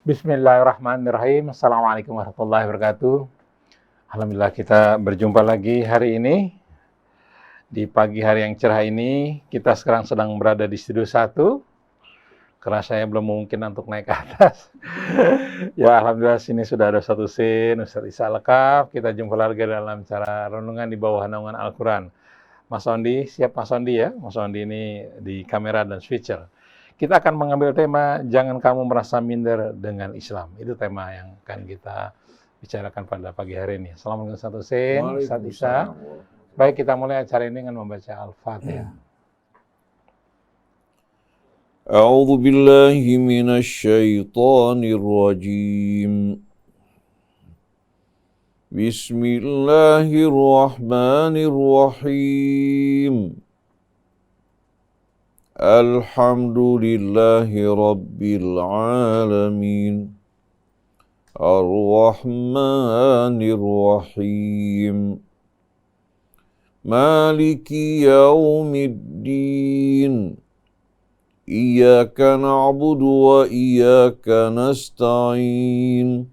Bismillahirrahmanirrahim. Assalamualaikum warahmatullahi wabarakatuh. Alhamdulillah kita berjumpa lagi hari ini. Di pagi hari yang cerah ini, kita sekarang sedang berada di studio 1. Karena saya belum mungkin untuk naik ke atas. Ya, Alhamdulillah sini sudah ada satu scene, Ustaz Isa lengkap. Kita jumpa lagi dalam cara renungan di bawah naungan Al-Quran. Mas Ondi, siap Mas Ondi ya? Mas Ondi ini di kamera dan switcher. Kita akan mengambil tema, jangan kamu merasa minder dengan Islam. Itu tema yang akan kita bicarakan pada pagi hari ini. Assalamualaikum Ustaz Husin, Ustaz Isa. Baik, kita mulai acara ini dengan membaca Al-Fatihah. A'udzu billahi minasy syaithanir rajim. Bismillahirrahmanirrahim. Alhamdulillahi rabbil alamin. Ar-Rahmanir Rahim. Maliki yaumiddin. Iyyaka na'budu wa iyyaka nasta'in.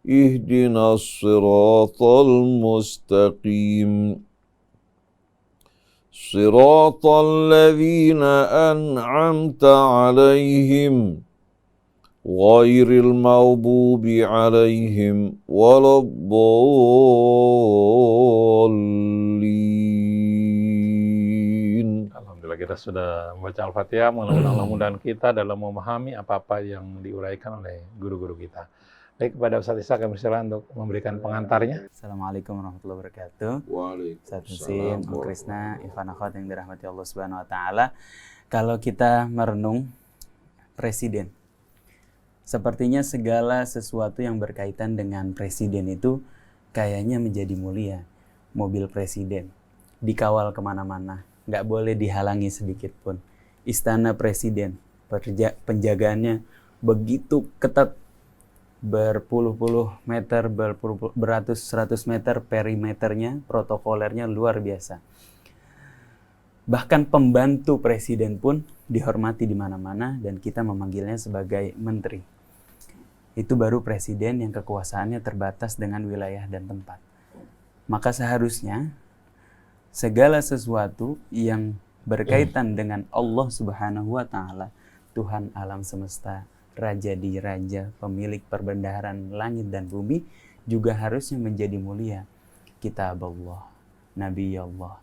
Ihdinas siratal mustaqim. Siratal ladzina an'amta 'alaihim ghairil maghdubi 'alaihim waladdallin. Alhamdulillah kita sudah membaca Al-Fatihah. Mudah-mudahan kita dalam memahami apa-apa yang diuraikan oleh guru-guru kita. Baik, kepada Ustaz Isa kami silakan untuk memberikan pengantarnya. Assalamualaikum warahmatullahi wabarakatuh. Ustaz Husin, Om Krisna, Ivan Akhwat yang dirahmati Allah Subhanahu wa taala. Kalau kita merenung presiden, sepertinya segala sesuatu yang berkaitan dengan presiden itu kayaknya menjadi mulia. Mobil presiden dikawal kemana-mana, nggak boleh dihalangi sedikit pun. Istana presiden, penjagaannya begitu ketat, berpuluh-puluh meter, beratus-ratus meter perimeternya, protokolernya luar biasa. Bahkan pembantu presiden pun dihormati di mana-mana dan kita memanggilnya sebagai menteri. Itu baru presiden yang kekuasaannya terbatas dengan wilayah dan tempat. Maka seharusnya segala sesuatu yang berkaitan dengan Allah Subhanahu wa taala, Tuhan alam semesta, Raja di raja, pemilik perbendaharaan langit dan bumi, juga harusnya menjadi mulia. Kitab Allah, Nabi Allah,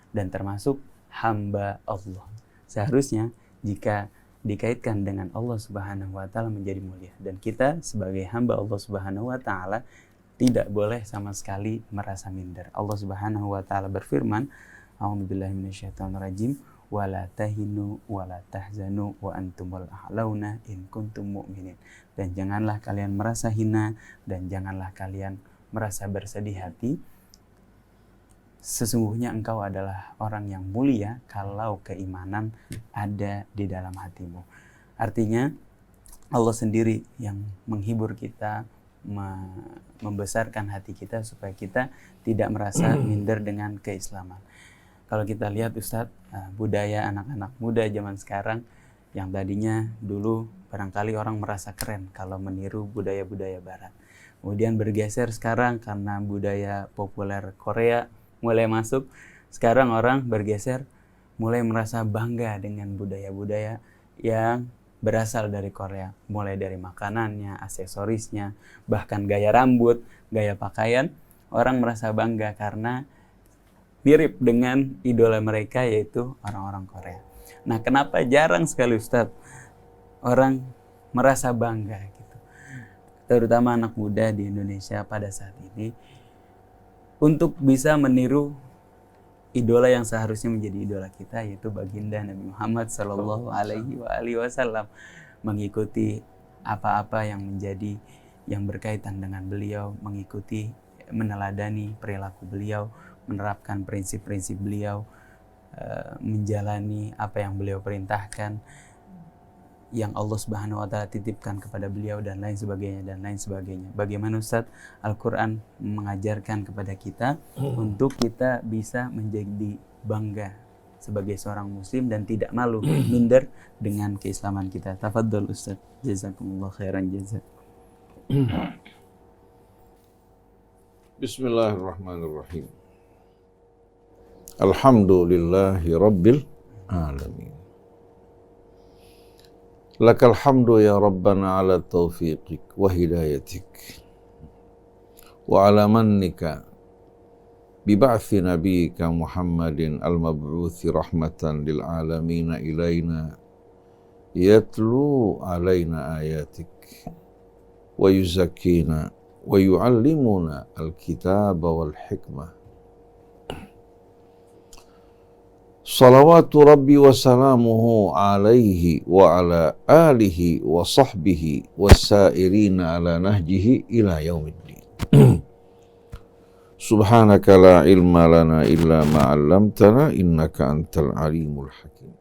dan termasuk hamba Allah. Seharusnya jika dikaitkan dengan Allah Subhanahu wa taala menjadi mulia, dan kita sebagai hamba Allah Subhanahu wa taala tidak boleh sama sekali merasa minder. Allah Subhanahu wa taala berfirman, A'udzubillahi minasyaitonirrajim, wala tahinu wala tahzanu wa antumul a'launa in kuntum mu'minin. Dan janganlah kalian merasa hina dan janganlah kalian merasa bersedih hati. Sesungguhnya engkau adalah orang yang mulia kalau keimanan ada di dalam hatimu. Artinya Allah sendiri yang menghibur kita, membesarkan hati kita supaya kita tidak merasa minder dengan keislaman. Kalau kita lihat Ustadz, budaya anak-anak muda zaman sekarang yang tadinya dulu barangkali orang merasa keren kalau meniru budaya-budaya barat. Kemudian bergeser sekarang karena budaya populer Korea mulai masuk. Sekarang orang bergeser mulai merasa bangga dengan budaya-budaya yang berasal dari Korea. Mulai dari makanannya, aksesorisnya, bahkan gaya rambut, gaya pakaian. Orang merasa bangga karena mirip dengan idola mereka, yaitu orang-orang Korea. Nah, kenapa jarang sekali Ustadz orang merasa bangga gitu, terutama anak muda di Indonesia pada saat ini, untuk bisa meniru idola yang seharusnya menjadi idola kita, yaitu baginda Nabi Muhammad Sallallahu Alaihi Wasallam, mengikuti apa-apa yang menjadi yang berkaitan dengan beliau, mengikuti, meneladani perilaku beliau, menerapkan prinsip-prinsip beliau, menjalani apa yang beliau perintahkan, yang Allah Subhanahu wa taala titipkan kepada beliau, dan lain sebagainya dan lain sebagainya. Bagaimana Ustaz Al-Qur'an mengajarkan kepada kita untuk kita bisa menjadi bangga sebagai seorang muslim dan tidak malu minder dengan keislaman kita. Tafadhol Ustaz. Jazakumullah khairan jazak. Bismillahirrahmanirrahim. Alhamdulillahi Rabbil Alamin. Lakal hamdu ya Rabbana ala taufiqik wa hidayatik wa ala mannika biba'thi nabiyyika Muhammadin al-mab'uthi rahmatan lil alamin ilaina yatlu alaina ayatik wa yuzakkina wa yu'allimuna al-kitaba wal hikmah. Salawatu Rabbi wa salamuhu alaihi wa ala alihi wa sahbihi wa sairina ala nahjihi ila yaumiddin. Subhanaka la ilma lana illa ma 'allamtana innaka antal alimul hakim.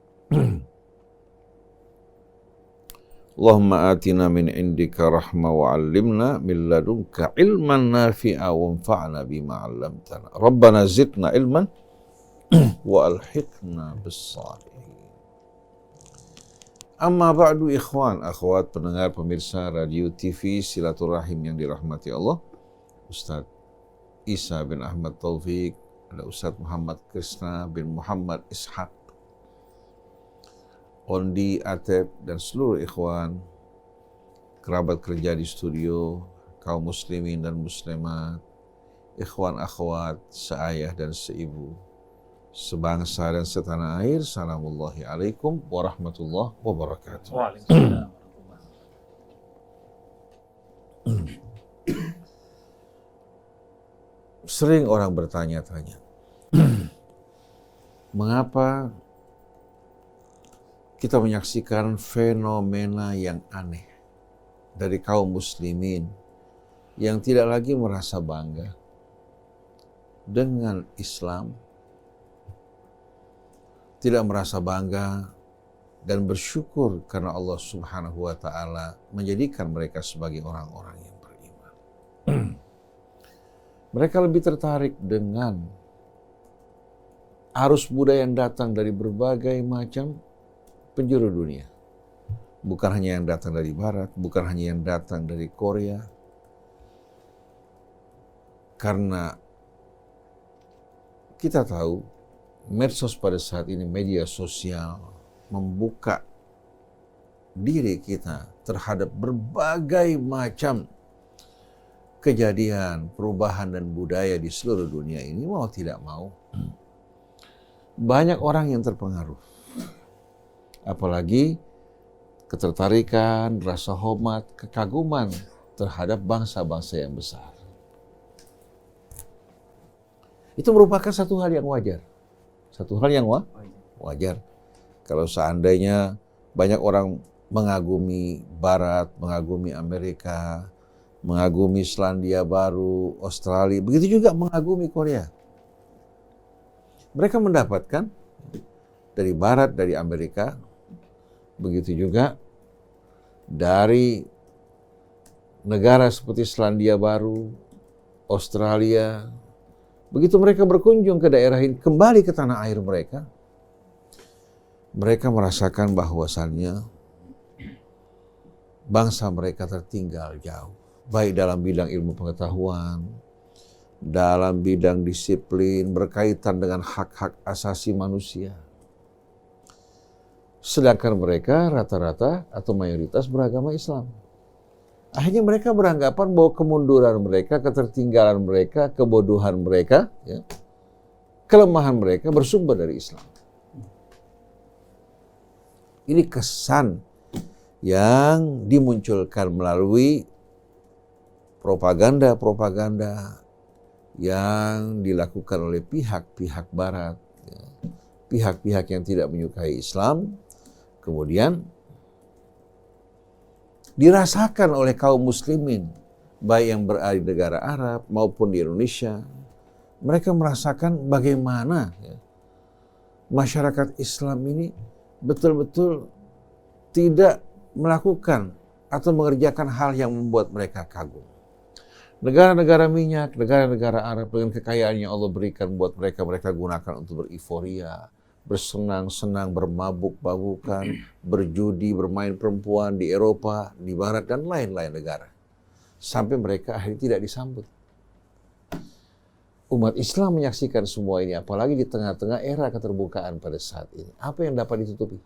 Allahumma atina min indika rahma wa 'allimna min ladunka ilman nafi'a wa anfa'na bima 'allamtana. Rabbana zidna ilman wa alhiqna bis-shalihin. Amma ba'du ikhwan, akhwat, pendengar, pemirsa radio TV Silaturahim yang dirahmati Allah. Ustaz Isa bin Ahmad Taufik, ada Ustaz Muhammad Krisna bin Muhammad Ishaq, Ondi Ateb, dan seluruh ikhwan, kerabat kerja di studio, kaum muslimin dan muslimat, ikhwan akhwat, seayah dan seibu, sebangsa dan setanah air. Salamullahi alaikum warahmatullahi wabarakatuh. Waalaikumsalam. Sering orang bertanya-tanya, mengapa kita menyaksikan fenomena yang aneh dari kaum muslimin yang tidak lagi merasa bangga dengan Islam, tidak merasa bangga dan bersyukur karena Allah Subhanahu wa Ta'ala menjadikan mereka sebagai orang-orang yang beriman. Mereka lebih tertarik dengan arus budaya yang datang dari berbagai macam penjuru dunia. Bukan hanya yang datang dari Barat, bukan hanya yang datang dari Korea. Karena kita tahu medsos pada saat ini, media sosial, membuka diri kita terhadap berbagai macam kejadian, perubahan dan budaya di seluruh dunia ini. Mau tidak mau, banyak orang yang terpengaruh. Apalagi ketertarikan, rasa hormat, kekaguman terhadap bangsa-bangsa yang besar. Itu merupakan satu hal yang wajar. Satu hal yang wajar. Kalau seandainya banyak orang mengagumi Barat, mengagumi Amerika, mengagumi Selandia Baru, Australia, begitu juga mengagumi Korea. Mereka mendapatkan dari Barat, dari Amerika, begitu juga dari negara seperti Selandia Baru, Australia. Begitu mereka berkunjung ke daerah ini, kembali ke tanah air mereka, mereka merasakan bahwasannya bangsa mereka tertinggal jauh. Baik dalam bidang ilmu pengetahuan, dalam bidang disiplin, berkaitan dengan hak-hak asasi manusia. Sedangkan mereka rata-rata atau mayoritas beragama Islam. Akhirnya mereka beranggapan bahwa kemunduran mereka, ketertinggalan mereka, kebodohan mereka, ya, kelemahan mereka bersumber dari Islam. Ini kesan yang dimunculkan melalui propaganda-propaganda yang dilakukan oleh pihak-pihak Barat, ya, pihak-pihak yang tidak menyukai Islam, kemudian dirasakan oleh kaum muslimin, baik yang berada di negara Arab maupun di Indonesia. Mereka merasakan bagaimana, ya, masyarakat Islam ini betul-betul tidak melakukan atau mengerjakan hal yang membuat mereka kagum. Negara-negara minyak, negara-negara Arab dengan kekayaan yang Allah berikan buat mereka, mereka gunakan untuk beriforia, bersenang-senang, bermabuk-mabukan, berjudi, bermain perempuan di Eropa, di Barat, dan lain-lain negara. Sampai mereka akhirnya tidak disambut. Umat Islam menyaksikan semua ini, apalagi di tengah-tengah era keterbukaan pada saat ini. Apa yang dapat ditutupi?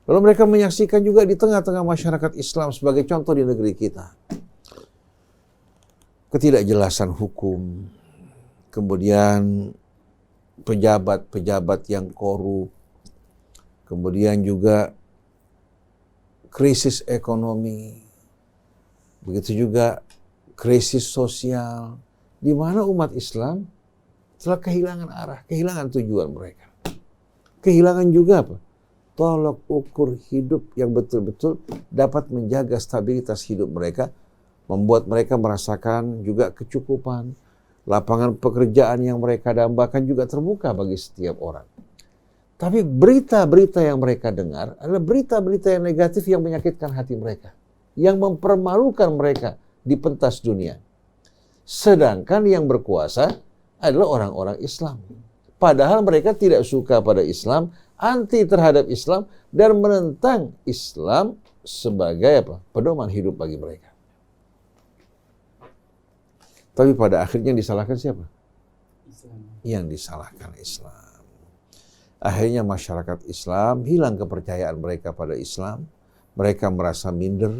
Lalu mereka menyaksikan juga di tengah-tengah masyarakat Islam sebagai contoh di negeri kita. Ketidakjelasan hukum, kemudian pejabat-pejabat yang korup, kemudian juga krisis ekonomi, begitu juga krisis sosial, di mana umat Islam telah kehilangan arah, kehilangan tujuan mereka. Kehilangan juga apa? Tolok ukur hidup yang betul-betul dapat menjaga stabilitas hidup mereka, membuat mereka merasakan juga kecukupan, lapangan pekerjaan yang mereka dambakan juga terbuka bagi setiap orang. Tapi berita-berita yang mereka dengar adalah berita-berita yang negatif yang menyakitkan hati mereka, yang mempermalukan mereka di pentas dunia. Sedangkan yang berkuasa adalah orang-orang Islam. Padahal mereka tidak suka pada Islam, anti terhadap Islam, dan menentang Islam sebagai apa? Pedoman hidup bagi mereka. Tapi pada akhirnya yang disalahkan siapa? Islam. Yang disalahkan Islam. Akhirnya masyarakat Islam hilang kepercayaan mereka pada Islam. Mereka merasa minder.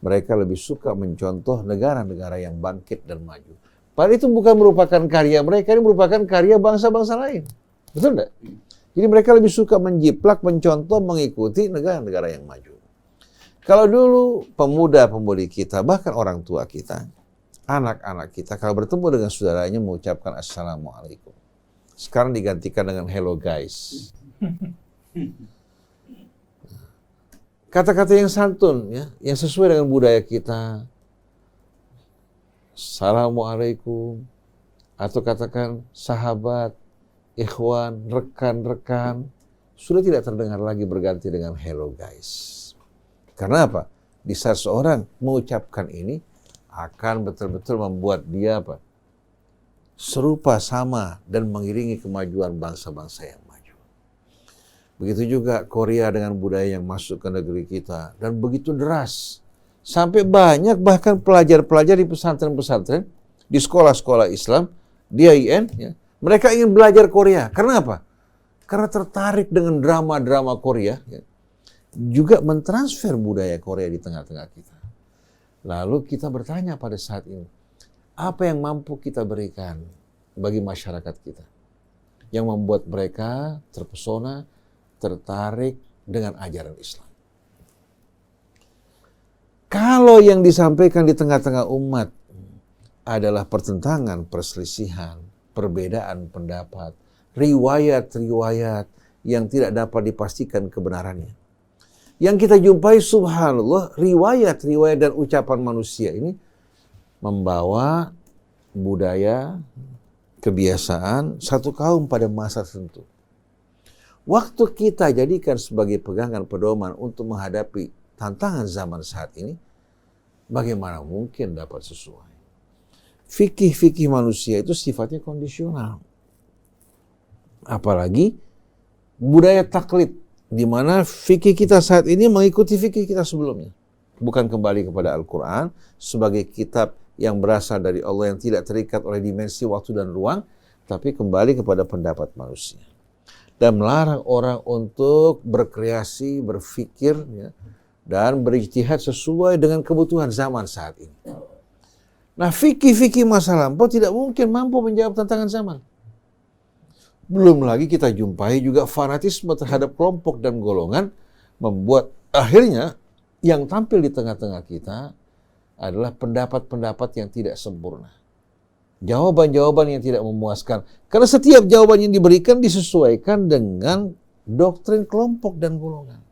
Mereka lebih suka mencontoh negara-negara yang bangkit dan maju. Padahal itu bukan merupakan karya mereka, ini merupakan karya bangsa-bangsa lain. Betul enggak? Jadi mereka lebih suka menjiplak, mencontoh, mengikuti negara-negara yang maju. Kalau dulu pemuda-pemudi kita, bahkan orang tua kita, anak-anak kita, kalau bertemu dengan saudaranya mengucapkan Assalamualaikum. Sekarang digantikan dengan hello guys. Kata-kata yang santun, ya, yang sesuai dengan budaya kita. Assalamualaikum. Atau katakan sahabat, ikhwan, rekan-rekan. Sudah tidak terdengar lagi berganti dengan hello guys. Karena apa? Di saat seorang mengucapkan ini, akan betul-betul membuat dia apa? Serupa, sama, dan mengiringi kemajuan bangsa-bangsa yang maju. Begitu juga Korea dengan budaya yang masuk ke negeri kita. Dan begitu deras. Sampai banyak bahkan pelajar-pelajar di pesantren-pesantren, di sekolah-sekolah Islam, di IAIN, ya, mereka ingin belajar Korea. Karena apa? Karena tertarik dengan drama-drama Korea, ya, juga mentransfer budaya Korea di tengah-tengah kita. Lalu kita bertanya pada saat ini, apa yang mampu kita berikan bagi masyarakat kita? Yang membuat mereka terpesona, tertarik dengan ajaran Islam. Kalau yang disampaikan di tengah-tengah umat adalah pertentangan, perselisihan, perbedaan pendapat, riwayat-riwayat yang tidak dapat dipastikan kebenarannya. Yang kita jumpai subhanallah, riwayat-riwayat dan ucapan manusia ini membawa budaya, kebiasaan satu kaum pada masa tertentu. Waktu kita jadikan sebagai pegangan pedoman untuk menghadapi tantangan zaman saat ini, bagaimana mungkin dapat sesuai? Fikih-fikih manusia itu sifatnya kondisional. Apalagi budaya taklid, di mana fikih kita saat ini mengikuti fikih kita sebelumnya. Bukan kembali kepada Al-Quran sebagai kitab yang berasal dari Allah yang tidak terikat oleh dimensi waktu dan ruang, tapi kembali kepada pendapat manusia. Dan melarang orang untuk berkreasi, berfikir, ya, dan berijtihad sesuai dengan kebutuhan zaman saat ini. Nah, fikih-fikih masa lampau tidak mungkin mampu menjawab tantangan zaman. Belum lagi kita jumpai juga fanatisme terhadap kelompok dan golongan, membuat akhirnya yang tampil di tengah-tengah kita adalah pendapat-pendapat yang tidak sempurna. Jawaban-jawaban yang tidak memuaskan. Karena setiap jawaban yang diberikan disesuaikan dengan doktrin kelompok dan golongan.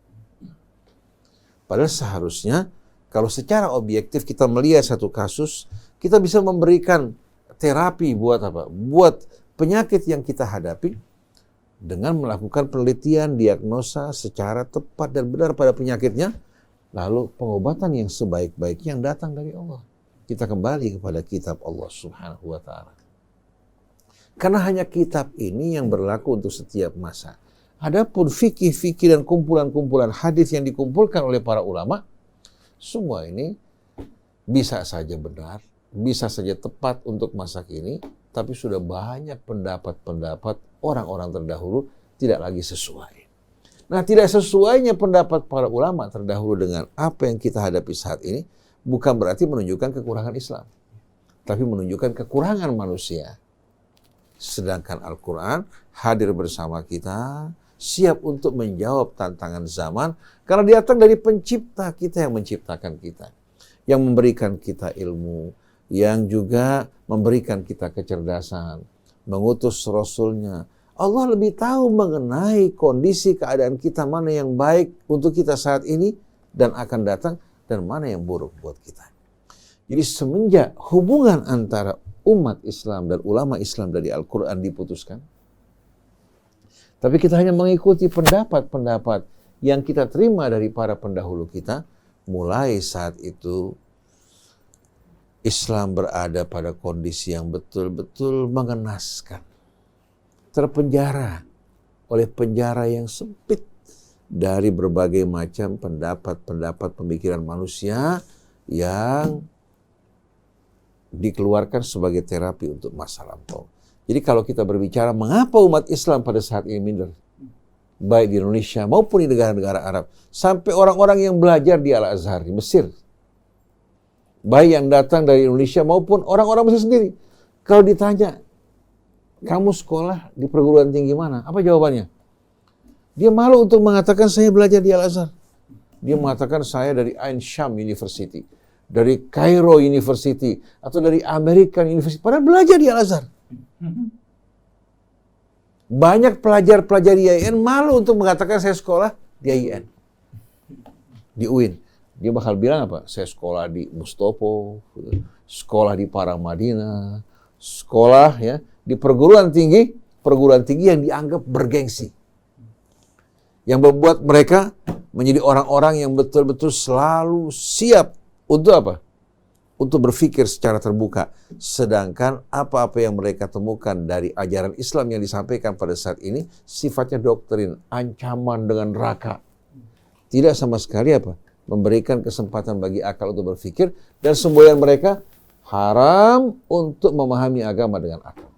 Padahal seharusnya kalau secara objektif kita melihat satu kasus, kita bisa memberikan terapi buat apa? Buat penyakit yang kita hadapi dengan melakukan penelitian, diagnosa secara tepat dan benar pada penyakitnya, lalu pengobatan yang sebaik-baiknya yang datang dari Allah. Kita kembali kepada kitab Allah Subhanahu wa ta'ala. Karena hanya kitab ini yang berlaku untuk setiap masa. Adapun fikih-fikih dan kumpulan-kumpulan hadis yang dikumpulkan oleh para ulama, semua ini bisa saja benar, bisa saja tepat untuk masa kini, tapi sudah banyak pendapat-pendapat orang-orang terdahulu tidak lagi sesuai. Nah, tidak sesuainya pendapat para ulama terdahulu dengan apa yang kita hadapi saat ini, bukan berarti menunjukkan kekurangan Islam, tapi menunjukkan kekurangan manusia. Sedangkan Al-Quran hadir bersama kita, siap untuk menjawab tantangan zaman, karena datang dari pencipta kita yang menciptakan kita, yang memberikan kita ilmu, yang juga memberikan kita kecerdasan, mengutus Rasulnya. Allah lebih tahu mengenai kondisi keadaan kita, mana yang baik untuk kita saat ini dan akan datang, dan mana yang buruk buat kita. Jadi semenjak hubungan antara umat Islam dan ulama Islam dari Al-Quran diputuskan, tapi kita hanya mengikuti pendapat-pendapat yang kita terima dari para pendahulu kita, mulai saat itu Islam berada pada kondisi yang betul-betul mengenaskan. Terpenjara oleh penjara yang sempit dari berbagai macam pendapat-pendapat pemikiran manusia yang dikeluarkan sebagai terapi untuk masa lampau. Jadi kalau kita berbicara mengapa umat Islam pada saat ini minder, baik di Indonesia maupun di negara-negara Arab, sampai orang-orang yang belajar di Al-Azhar di Mesir, baik yang datang dari Indonesia maupun orang-orang Mesir sendiri, kalau ditanya, kamu sekolah di perguruan tinggi mana? Apa jawabannya? Dia malu untuk mengatakan saya belajar di Al-Azhar. Dia mengatakan saya dari Ain Sham University, dari Cairo University, atau dari American University. Padahal belajar di Al-Azhar. Banyak pelajar-pelajar di IAIN malu untuk mengatakan saya sekolah di IAIN, di UIN. Dia bakal bilang apa? Saya sekolah di Mustopo, sekolah di Paramadina, sekolah ya di perguruan tinggi yang dianggap bergengsi, yang membuat mereka menjadi orang-orang yang betul-betul selalu siap untuk apa? Untuk berpikir secara terbuka. Sedangkan apa-apa yang mereka temukan dari ajaran Islam yang disampaikan pada saat ini sifatnya doktrin, ancaman dengan neraka. Tidak sama sekali apa? Memberikan kesempatan bagi akal untuk berpikir, dan semboyan mereka haram untuk memahami agama dengan akal.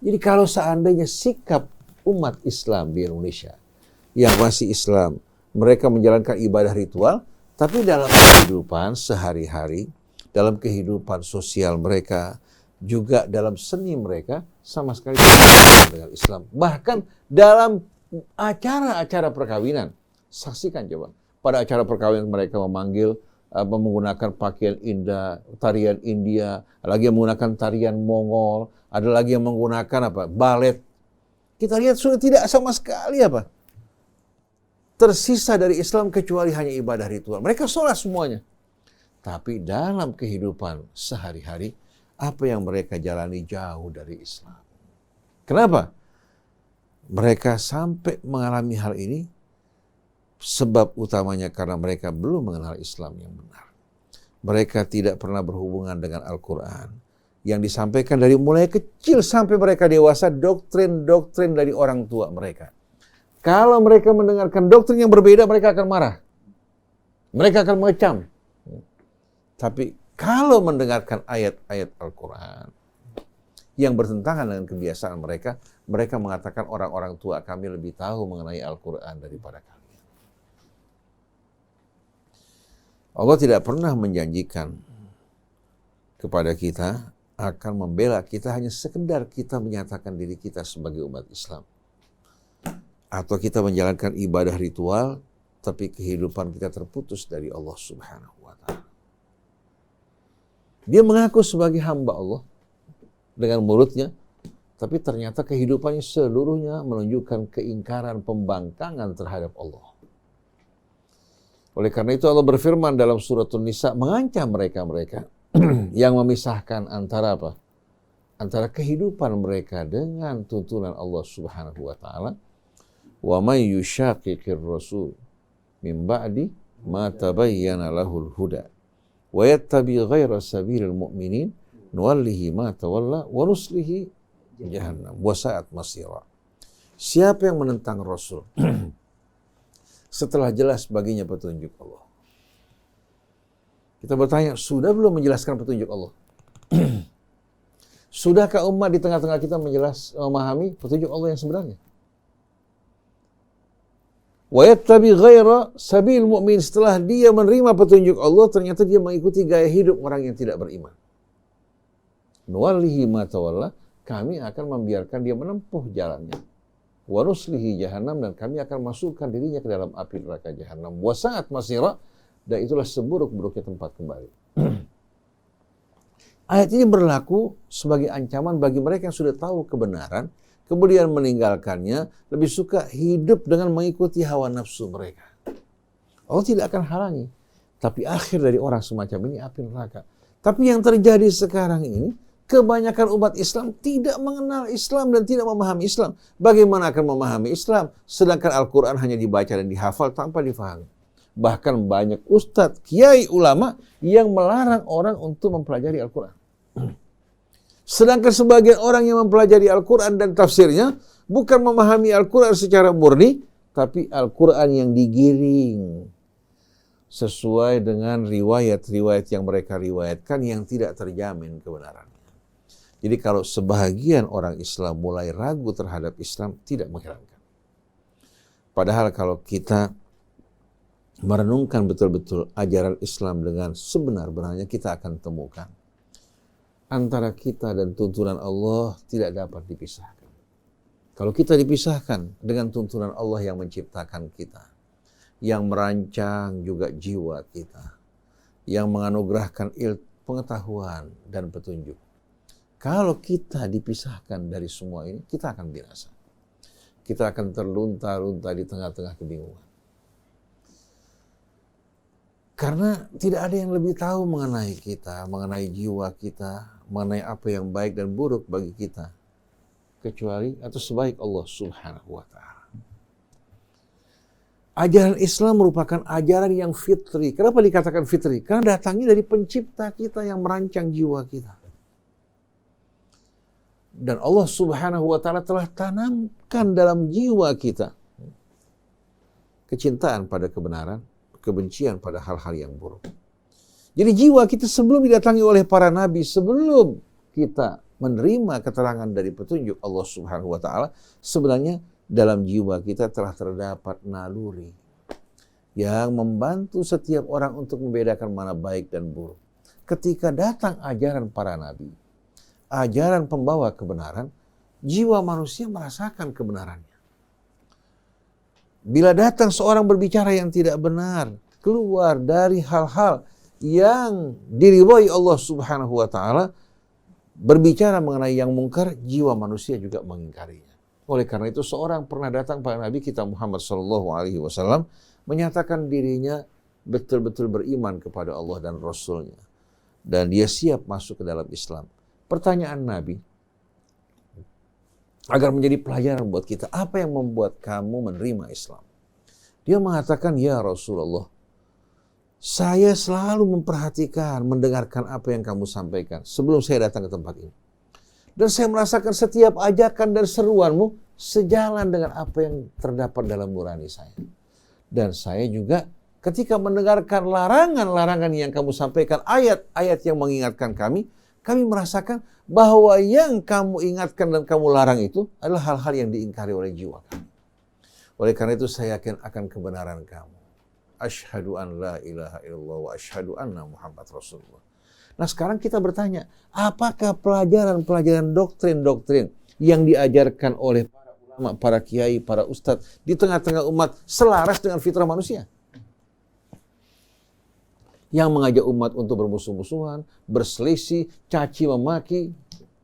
Jadi kalau seandainya sikap umat Islam di Indonesia yang masih Islam, mereka menjalankan ibadah ritual, tapi dalam kehidupan sehari-hari, dalam kehidupan sosial mereka, juga dalam seni mereka, sama sekali tidak dengan Islam. Bahkan dalam acara-acara perkawinan, saksikan coba, pada acara perkawinan mereka memanggil menggunakan pakaian indah, tarian India, ada lagi yang menggunakan tarian Mongol, ada lagi yang menggunakan apa? Balet. Kita lihat sudah tidak sama sekali apa? Tersisa dari Islam kecuali hanya ibadah ritual. Mereka sholat semuanya. Tapi dalam kehidupan sehari-hari, apa yang mereka jalani jauh dari Islam. Kenapa? Mereka sampai mengalami hal ini, sebab utamanya karena mereka belum mengenal Islam yang benar. Mereka tidak pernah berhubungan dengan Al-Quran. Yang disampaikan dari mulai kecil sampai mereka dewasa, doktrin-doktrin dari orang tua mereka. Kalau mereka mendengarkan doktrin yang berbeda, mereka akan marah. Mereka akan mengecam. Tapi kalau mendengarkan ayat-ayat Al-Quran yang bertentangan dengan kebiasaan mereka, mereka mengatakan orang-orang tua kami lebih tahu mengenai Al-Quran daripada kami. Allah tidak pernah menjanjikan kepada kita akan membela kita hanya sekedar kita menyatakan diri kita sebagai umat Islam. Atau kita menjalankan ibadah ritual, tapi kehidupan kita terputus dari Allah Subhanahu wa Ta'ala. Dia mengaku sebagai hamba Allah dengan mulutnya, tapi ternyata kehidupannya seluruhnya menunjukkan keingkaran, pembangkangan terhadap Allah. Oleh karena itu Allah berfirman dalam surat An-Nisa mengancam mereka-mereka yang memisahkan antara apa? Antara kehidupan mereka dengan tuntunan Allah Subhanahu wa Ta'ala. Wa may yushaqiqir rasul min ba'di ma tabayyana lahul huda wa yattabi ghaira sabilil mu'minin nuwallihi ma tawalla wa nuslihi jahannam wa sa'at masira. Siapa yang menentang Rasul setelah jelas baginya petunjuk Allah? Kita bertanya, sudah belum menjelaskan petunjuk Allah? Sudahkah umat di tengah-tengah kita memahami petunjuk Allah yang sebenarnya? Wa yattabi ghaira sabil mu'min, setelah dia menerima petunjuk Allah, ternyata dia mengikuti gaya hidup orang yang tidak beriman. Nuwallihi ma tawalla, kami akan membiarkan dia menempuh jalannya. Wa nuslihi jahannam, dan kami akan masukkan dirinya ke dalam api neraka jahannam. Wa sa'at masira, dan itulah seburuk-buruknya tempat kembali. Ayat ini berlaku sebagai ancaman bagi mereka yang sudah tahu kebenaran, kemudian meninggalkannya, lebih suka hidup dengan mengikuti hawa nafsu mereka. Allah tidak akan halangi, tapi akhir dari orang semacam ini api neraka. Tapi yang terjadi sekarang ini, kebanyakan umat Islam tidak mengenal Islam dan tidak memahami Islam. Bagaimana akan memahami Islam sedangkan Al-Quran hanya dibaca dan dihafal tanpa difahami? Bahkan banyak ustadz, kiai, ulama yang melarang orang untuk mempelajari Al-Quran. Sedangkan sebagian orang yang mempelajari Al-Quran dan tafsirnya bukan memahami Al-Quran secara murni, tapi Al-Quran yang digiring sesuai dengan riwayat-riwayat yang mereka riwayatkan yang tidak terjamin kebenarannya. Jadi kalau sebahagian orang Islam mulai ragu terhadap Islam, tidak mengherankan. Padahal kalau kita merenungkan betul-betul ajaran Islam dengan sebenar-benarnya, kita akan temukan antara kita dan tuntunan Allah tidak dapat dipisahkan. Kalau kita dipisahkan dengan tuntunan Allah yang menciptakan kita, yang merancang juga jiwa kita, yang menganugerahkan pengetahuan dan petunjuk. Kalau kita dipisahkan dari semua ini, kita akan binasa. Kita akan terlunta-lunta di tengah-tengah kebingungan. Karena tidak ada yang lebih tahu mengenai kita, mengenai jiwa kita, mengenai apa yang baik dan buruk bagi kita, kecuali atau sebaik Allah Subhanahu wa Ta'ala. Ajaran Islam merupakan ajaran yang fitri. Kenapa dikatakan fitri? Karena datangnya dari pencipta kita yang merancang jiwa kita. Dan Allah Subhanahu wa Ta'ala telah tanamkan dalam jiwa kita kecintaan pada kebenaran, kebencian pada hal-hal yang buruk. Jadi jiwa kita sebelum didatangi oleh para nabi, sebelum kita menerima keterangan dari petunjuk Allah Subhanahu wa Ta'ala, sebenarnya dalam jiwa kita telah terdapat naluri yang membantu setiap orang untuk membedakan mana baik dan buruk. Ketika datang ajaran para nabi, ajaran pembawa kebenaran, jiwa manusia merasakan kebenarannya. Bila datang seorang berbicara yang tidak benar, keluar dari hal-hal yang diridhai Allah Subhanahu wa Ta'ala, berbicara mengenai yang mungkar, jiwa manusia juga mengingkarinya. Oleh karena itu seorang pernah datang pada Nabi kita Muhammad SAW menyatakan dirinya betul-betul beriman kepada Allah dan Rasulnya, dan dia siap masuk ke dalam Islam. Pertanyaan Nabi agar menjadi pelajaran buat kita, apa yang membuat kamu menerima Islam? Dia mengatakan, ya Rasulullah, saya selalu memperhatikan, mendengarkan apa yang kamu sampaikan sebelum saya datang ke tempat ini. Dan saya merasakan setiap ajakan dan seruanmu sejalan dengan apa yang terdapat dalam nurani saya. Dan saya juga ketika mendengarkan larangan-larangan yang kamu sampaikan, ayat-ayat yang mengingatkan kami merasakan bahwa yang kamu ingatkan dan kamu larang itu adalah hal-hal yang diingkari oleh jiwa kami. Oleh karena itu saya yakin akan kebenaran kamu. Asyhadu an la ilaha illallah wa asyhadu anna Muhammad Rasulullah. Nah sekarang kita bertanya, apakah pelajaran-pelajaran doktrin-doktrin yang diajarkan oleh para ulama, para kiai, para ustadz di tengah-tengah umat selaras dengan fitrah manusia? Yang mengajak umat untuk bermusuh-musuhan, berselisih, caci memaki.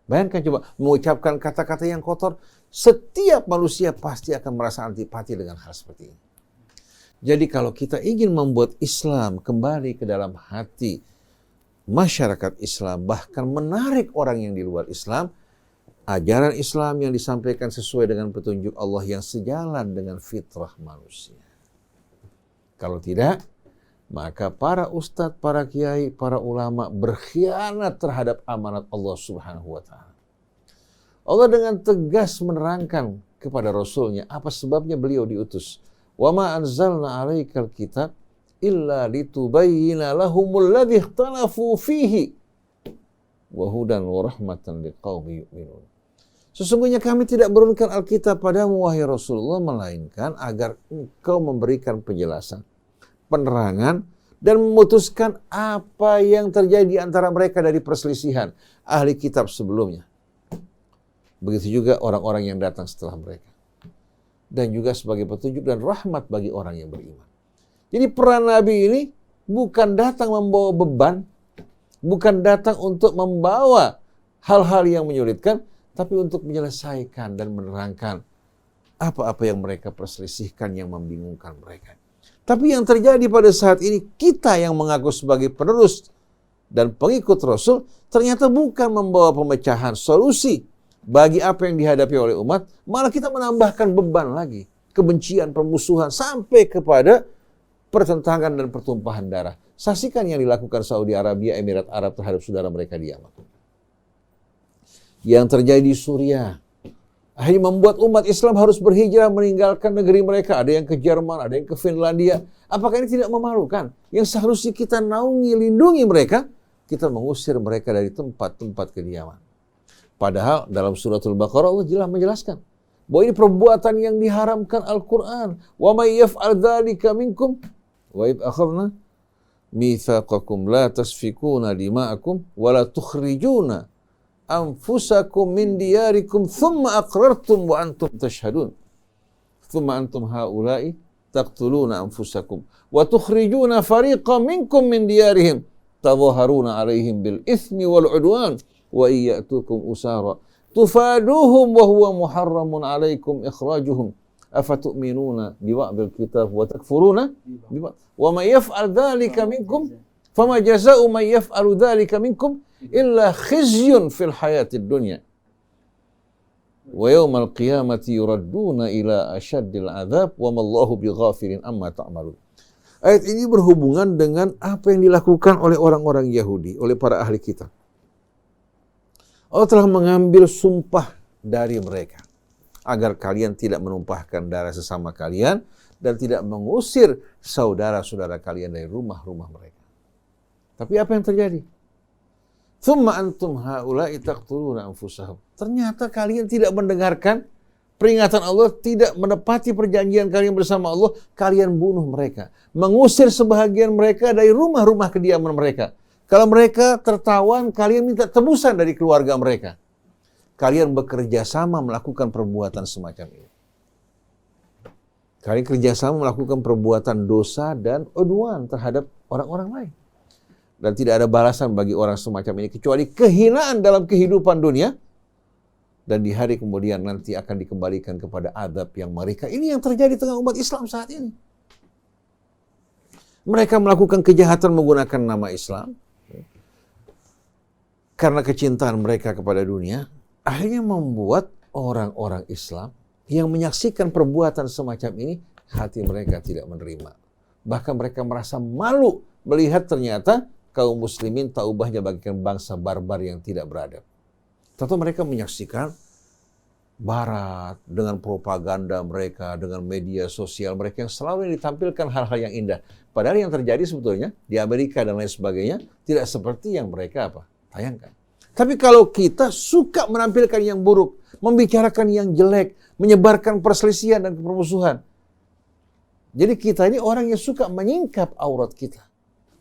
Bayangkan coba, mengucapkan kata-kata yang kotor. Setiap manusia pasti akan merasa antipati dengan hal seperti ini. Jadi kalau kita ingin membuat Islam kembali ke dalam hati masyarakat Islam, bahkan menarik orang yang di luar Islam, ajaran Islam yang disampaikan sesuai dengan petunjuk Allah yang sejalan dengan fitrah manusia. Kalau tidak, maka para ustadz, para kiai, para ulama berkhianat terhadap amanat Allah Subhanahu wa ta'ala. Allah dengan tegas menerangkan kepada Rasulnya apa sebabnya beliau diutus. Wa ma anzalna 'alaikal kitab illa litubayyina lahumul ladzi ikhtalafu fihi wa hudan wa rahmatan liqaumin yu'minun. Sesungguhnya kami tidak menurunkan Alkitab padamu wahai Rasulullah melainkan agar engkau memberikan penjelasan, penerangan, dan memutuskan apa yang terjadi di antara mereka dari perselisihan ahli kitab sebelumnya. Begitu juga orang-orang yang datang setelah mereka. Dan juga sebagai petunjuk dan rahmat bagi orang yang beriman. Jadi peran Nabi ini bukan datang membawa beban, bukan datang untuk membawa hal-hal yang menyulitkan, tapi untuk menyelesaikan dan menerangkan apa-apa yang mereka perselisihkan yang membingungkan mereka. Tapi yang terjadi pada saat ini, kita yang mengaku sebagai penerus dan pengikut Rasul, ternyata bukan membawa pemecahan solusi bagi apa yang dihadapi oleh umat, malah kita menambahkan beban lagi. Kebencian, permusuhan, sampai kepada pertentangan dan pertumpahan darah. Saksikan yang dilakukan Saudi Arabia, Emirat Arab terhadap saudara mereka di Yaman. Yang terjadi di Suriah. Akhirnya membuat umat Islam harus berhijrah meninggalkan negeri mereka. Ada yang ke Jerman, ada yang ke Finlandia. Apakah ini tidak memalukan? Yang seharusnya kita naungi, lindungi mereka, kita mengusir mereka dari tempat-tempat kediaman. Padahal dalam suratul Baqarah Allah jelas menjelaskan bahwa ini perbuatan yang diharamkan Al-Quran. Wa may yaf'al dzalika minkum wa id akhadna mitsaqakum la tasfikuna dima'akum wa la tukhrijuna anfusakum min diyarikum thumma aqrartum wa antum tashhadun. Thumma antum haula'i taqtuluna anfusakum wa tukhrijuna fariqan minkum min diyarihim tadhaharuna 'alaihim bil itsmi wal 'udwan wa iyyatukum usara tufaduhum wa huwa muharramun 'alaikum ikhrajuhum afatu'minuna biwa'dil kitab wa takfuruna biwa'd wa may yaf'al dzalika minkum fama jazaa'u may yaf'alu dzalika minkum illa khizyun fil hayatid dunya wa yawmal qiyamati yuradduna ila asyaddil 'adzab wa mallahu bighafilin amma ta'malun. Ayat ini berhubungan dengan apa yang dilakukan oleh orang-orang Yahudi, oleh para ahli kitab. Allah telah mengambil sumpah dari mereka agar kalian tidak menumpahkan darah sesama kalian dan tidak mengusir saudara-saudara kalian dari rumah-rumah mereka. Tapi apa yang terjadi? Tsumma antum haula'i taqtuluna anfusahum. Ternyata kalian tidak mendengarkan peringatan Allah, tidak menepati perjanjian kalian bersama Allah, kalian bunuh mereka, mengusir sebahagian mereka dari rumah-rumah kediaman mereka. Kalau mereka tertawan, kalian minta tebusan dari keluarga mereka. Kalian bekerja sama melakukan perbuatan semacam ini. Kalian kerjasama melakukan perbuatan dosa dan udwan terhadap orang-orang lain. Dan tidak ada balasan bagi orang semacam ini kecuali kehinaan dalam kehidupan dunia. Dan di hari kemudian nanti akan dikembalikan kepada adab yang mereka. Ini yang terjadi di tengah umat Islam saat ini. Mereka melakukan kejahatan menggunakan nama Islam. Karena kecintaan mereka kepada dunia, akhirnya membuat orang-orang Islam yang menyaksikan perbuatan semacam ini, hati mereka tidak menerima. Bahkan mereka merasa malu melihat ternyata kaum muslimin taubahnya bagikan bangsa barbar yang tidak beradab. Tentu mereka menyaksikan Barat dengan propaganda mereka, dengan media sosial mereka yang selalu ditampilkan hal-hal yang indah. Padahal yang terjadi sebetulnya di Amerika dan lain sebagainya tidak seperti yang mereka tayangkan. Tapi kalau kita suka menampilkan yang buruk, membicarakan yang jelek, menyebarkan perselisihan dan permusuhan. Jadi kita ini orang yang suka menyingkap aurat kita.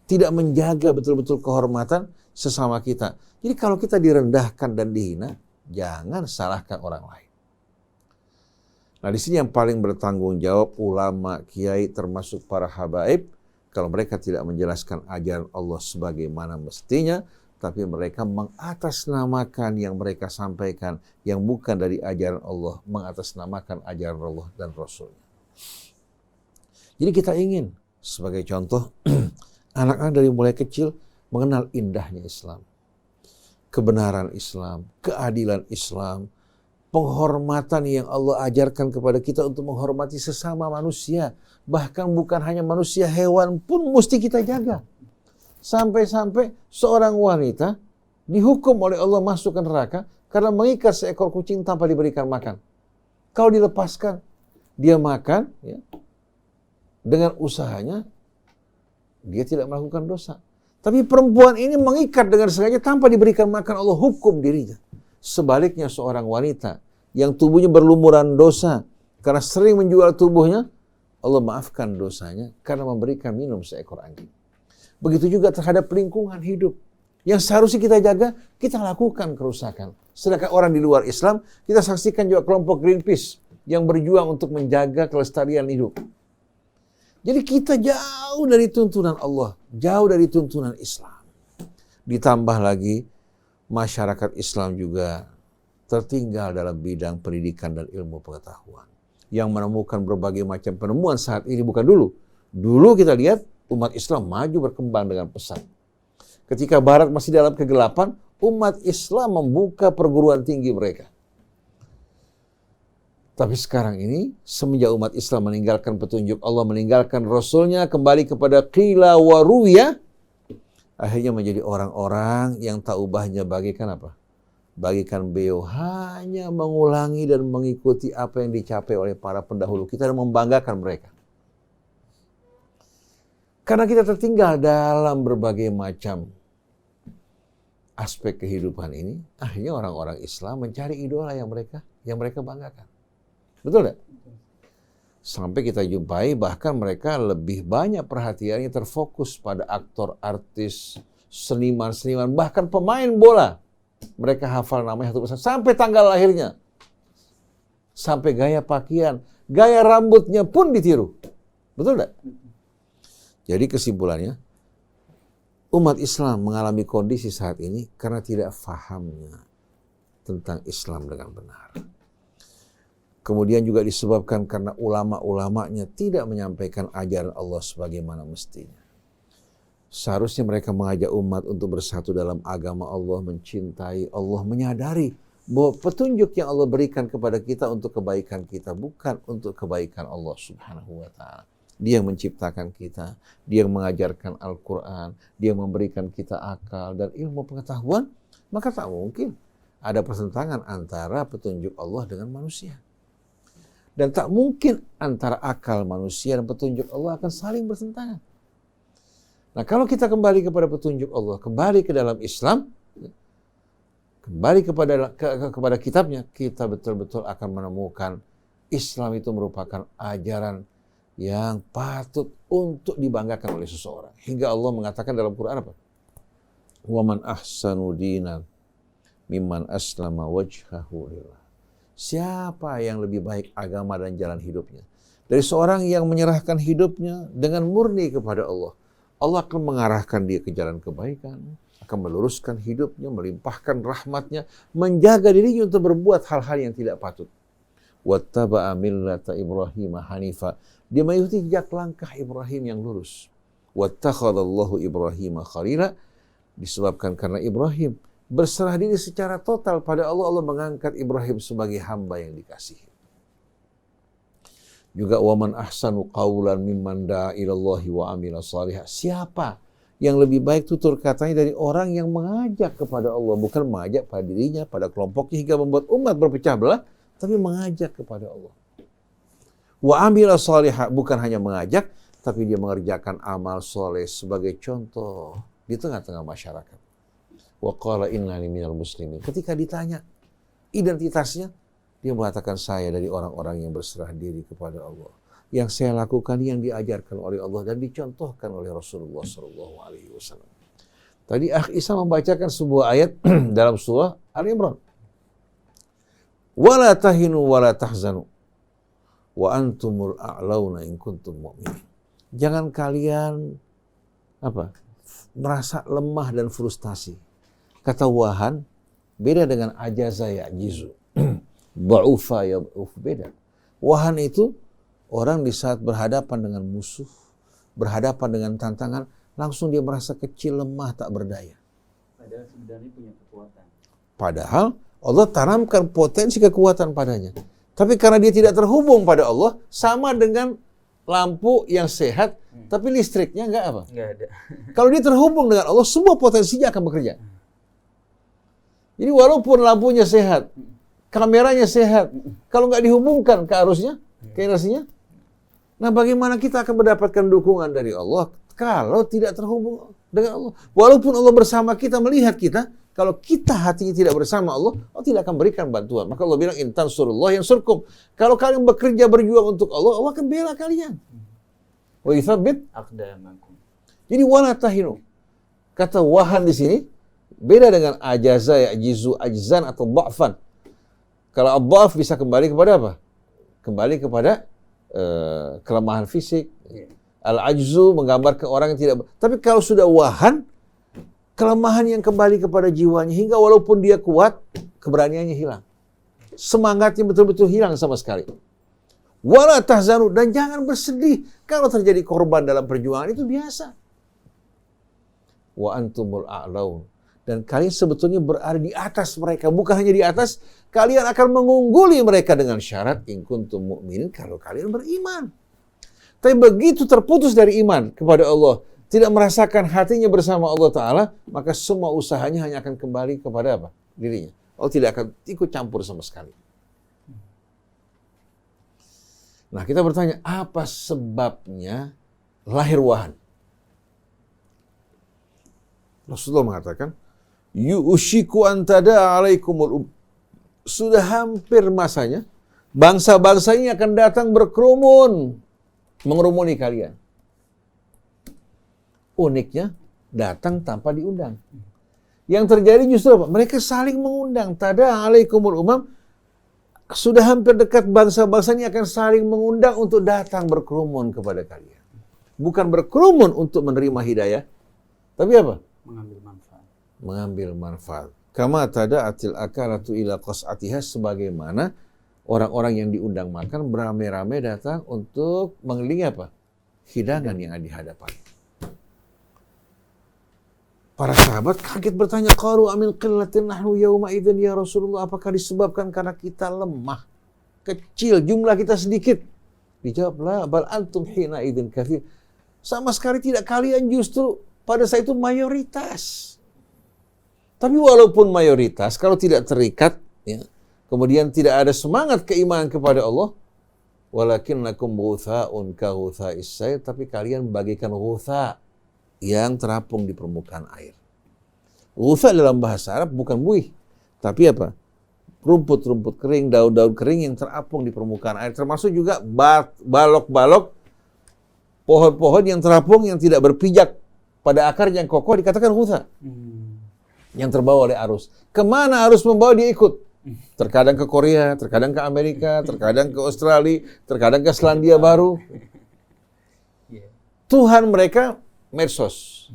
Tidak menjaga betul-betul kehormatan sesama kita. Jadi kalau kita direndahkan dan dihina, jangan salahkan orang lain. Nah, di sini yang paling bertanggung jawab ulama, kiai, termasuk para habaib, kalau mereka tidak menjelaskan ajaran Allah sebagaimana mestinya, tapi mereka mengatasnamakan yang mereka sampaikan yang bukan dari ajaran Allah, mengatasnamakan ajaran Allah dan Rasulnya. Jadi kita ingin, sebagai contoh, anak-anak dari mulai kecil mengenal indahnya Islam, kebenaran Islam, keadilan Islam, penghormatan yang Allah ajarkan kepada kita untuk menghormati sesama manusia. Bahkan bukan hanya manusia, hewan pun mesti kita jaga. Sampai-sampai seorang wanita dihukum oleh Allah masuk ke neraka karena mengikat seekor kucing tanpa diberikan makan. Kalau dilepaskan, dia makan, ya, dengan usahanya, dia tidak melakukan dosa. Tapi perempuan ini mengikat dengan sengaja tanpa diberikan makan, Allah hukum dirinya. Sebaliknya seorang wanita yang tubuhnya berlumuran dosa karena sering menjual tubuhnya, Allah maafkan dosanya karena memberikan minum seekor anjing. Begitu juga terhadap lingkungan hidup. Yang seharusnya kita jaga, kita lakukan kerusakan. Sedangkan orang di luar Islam, kita saksikan juga kelompok Greenpeace yang berjuang untuk menjaga kelestarian hidup. Jadi kita jauh dari tuntunan Allah, jauh dari tuntunan Islam. Ditambah lagi, masyarakat Islam juga tertinggal dalam bidang pendidikan dan ilmu pengetahuan. Yang menemukan berbagai macam penemuan saat ini, bukan dulu. Dulu kita lihat umat Islam maju berkembang dengan pesat. Ketika Barat masih dalam kegelapan, umat Islam membuka perguruan tinggi mereka. Tapi sekarang ini, semenjak umat Islam meninggalkan petunjuk Allah, meninggalkan Rasulnya, kembali kepada qila wa ruya, akhirnya menjadi orang-orang yang tak ubahnya bagikan apa? Bagikan beliau hanya mengulangi dan mengikuti apa yang dicapai oleh para pendahulu kita dan membanggakan mereka. Karena kita tertinggal dalam berbagai macam aspek kehidupan ini, akhirnya orang-orang Islam mencari idola yang mereka banggakan. Betul tidak? Sampai kita jumpai bahkan mereka lebih banyak perhatiannya terfokus pada aktor, artis, seniman-seniman, bahkan pemain bola. Mereka hafal namanya satu persatu sampai tanggal lahirnya. Sampai gaya pakaian, gaya rambutnya pun ditiru. Betul tidak? Jadi kesimpulannya, umat Islam mengalami kondisi saat ini karena tidak fahamnya tentang Islam dengan benar. Kemudian juga disebabkan karena ulama-ulamanya tidak menyampaikan ajaran Allah sebagaimana mestinya. Seharusnya mereka mengajak umat untuk bersatu dalam agama Allah, mencintai Allah, menyadari bahwa petunjuk yang Allah berikan kepada kita untuk kebaikan kita, bukan untuk kebaikan Allah Subhanahu wa Ta'ala. Dia yang menciptakan kita, dia yang mengajarkan Al-Quran, dia yang memberikan kita akal dan ilmu pengetahuan, maka tak mungkin ada pertentangan antara petunjuk Allah dengan manusia. Dan tak mungkin antara akal manusia dan petunjuk Allah akan saling bertentangan. Nah, kalau kita kembali kepada petunjuk Allah, kembali ke dalam Islam, kembali kepada kitabnya, kita betul-betul akan menemukan Islam itu merupakan ajaran yang patut untuk dibanggakan oleh seseorang. Hingga Allah mengatakan dalam Quran apa? وَمَنْ أَحْسَنُ دِينًا مِمَّنْ أَسْلَمَ وَجْهَهُ لِلَّهِ. Siapa yang lebih baik agama dan jalan hidupnya? Dari seorang yang menyerahkan hidupnya dengan murni kepada Allah. Allah akan mengarahkan dia ke jalan kebaikan, akan meluruskan hidupnya, melimpahkan rahmatnya, menjaga dirinya untuk berbuat hal-hal yang tidak patut. Wattaba'a millata Ibrahim hanifa. Dia mengikuti jejak langkah Ibrahim yang lurus. Wattakhadallahu Ibrahim khalila. Disebabkan karena Ibrahim berserah diri secara total pada Allah, Allah mengangkat Ibrahim sebagai hamba yang dikasihi. Juga waman ahsanu qawlan mimman da'a ilallahi wa amila salihah. Siapa yang lebih baik tutur katanya dari orang yang mengajak kepada Allah, bukan mengajak pada dirinya, pada kelompoknya hingga membuat umat berpecah belah, tapi mengajak kepada Allah. Wa amila salihah, bukan hanya mengajak, tapi dia mengerjakan amal soleh sebagai contoh di tengah-tengah masyarakat. Wa qala innani minal muslimin. Ketika ditanya identitasnya, dia mengatakan saya dari orang-orang yang berserah diri kepada Allah. Yang saya lakukan yang diajarkan oleh Allah dan dicontohkan oleh Rasulullah SAW. Tadi Akh Isa membacakan sebuah ayat dalam surah Al-Imran. Wala tahinu wala tahzanu wa antumul a'launa in kuntum mu'minin. Jangan kalian merasa lemah dan frustasi. Kata wahan beda dengan ajaza ya'jizu. Ba'ufa ya'uf, beda. Wahan itu orang di saat berhadapan dengan musuh, berhadapan dengan tantangan, langsung dia merasa kecil, lemah, tak berdaya. Padahal sebenarnya punya kekuatan. Padahal Allah tanamkan potensi kekuatan padanya. Tapi karena dia tidak terhubung pada Allah, sama dengan lampu yang sehat, tapi listriknya nggak apa? Nggak ada. Kalau dia terhubung dengan Allah, semua potensinya akan bekerja. Jadi walaupun lampunya sehat, kameranya sehat, kalau nggak dihubungkan ke arusnya, ke inersinya, nah bagaimana kita akan mendapatkan dukungan dari Allah kalau tidak terhubung dengan Allah? Walaupun Allah bersama kita, melihat kita, kalau kita hatinya tidak bersama Allah, Allah tidak akan berikan bantuan. Maka Allah bilang, intan surullah yang surkum. Kalau kalian bekerja berjuang untuk Allah, Allah akan bela kalian. Wa yuthabbit Aqdamakum. Jadi wala tahinu. Kata wahan di sini beda dengan ajaza, ya'jizu, ajzan atau dha'fan. Kalau dha'f bisa kembali kepada apa? Kembali kepada kelemahan fisik. Al-ajzu menggambarkan orang yang tidak. Tapi kalau sudah wahan, kelemahan yang kembali kepada jiwanya, hingga walaupun dia kuat, keberaniannya hilang. Semangatnya betul-betul hilang sama sekali. Wala tahzanu, dan jangan bersedih kalau terjadi korban dalam perjuangan, itu biasa. Wa antumul a'laun, dan kalian sebetulnya berada di atas mereka, bukan hanya di atas, kalian akan mengungguli mereka dengan syarat in kuntum mu'minin, kalau kalian beriman. Tapi begitu terputus dari iman kepada Allah, tidak merasakan hatinya bersama Allah Ta'ala, maka semua usahanya hanya akan kembali kepada apa? Dirinya. Allah tidak akan ikut campur sama sekali. Nah, kita bertanya, apa sebabnya lahir wahan? Rasulullah mengatakan, yu'ushiku antada alaikumul sudah hampir masanya, bangsa-bangsa ini akan datang berkerumun, mengerumuni kalian. Uniknya, datang tanpa diundang. Yang terjadi justru apa? Mereka saling mengundang. Tada alaikumul umam, sudah hampir dekat bangsa-bangsa ini akan saling mengundang untuk datang berkerumun kepada kalian. Bukan berkerumun untuk menerima hidayah, tapi apa? Mengambil manfaat. Mengambil manfaat. Kama tada atil akalatu ila qas'atiha, sebagaimana orang-orang yang diundang makan beramai-ramai datang untuk mengelilingi apa? Hidangan yang ada di hadapan. Para sahabat kaget bertanya, qalu amin qillatin nahnu yauma idzin ya Rasulullah, apakah disebabkan karena kita lemah, kecil, jumlah kita sedikit? Dijawablah, bal antum hina idzin katsir. Sama sekali tidak, kalian justru pada saat itu mayoritas. Tapi walaupun mayoritas, kalau tidak terikat, ya, kemudian tidak ada semangat keimanan kepada Allah, walakinnakum ghutha'un ka ghutha'is sayl, tapi kalian bagaikan ghutha yang terapung di permukaan air. Ghutha dalam bahasa Arab bukan buih, tapi apa? Rumput-rumput kering, daun-daun kering yang terapung di permukaan air. Termasuk juga balok-balok pohon-pohon yang terapung, yang tidak berpijak pada akar yang kokoh, dikatakan ghutha. Yang terbawa oleh arus. Kemana arus membawa, dia ikut. Terkadang ke Korea, terkadang ke Amerika, terkadang ke Australia, terkadang ke Selandia Baru. Tuhan mereka medsos.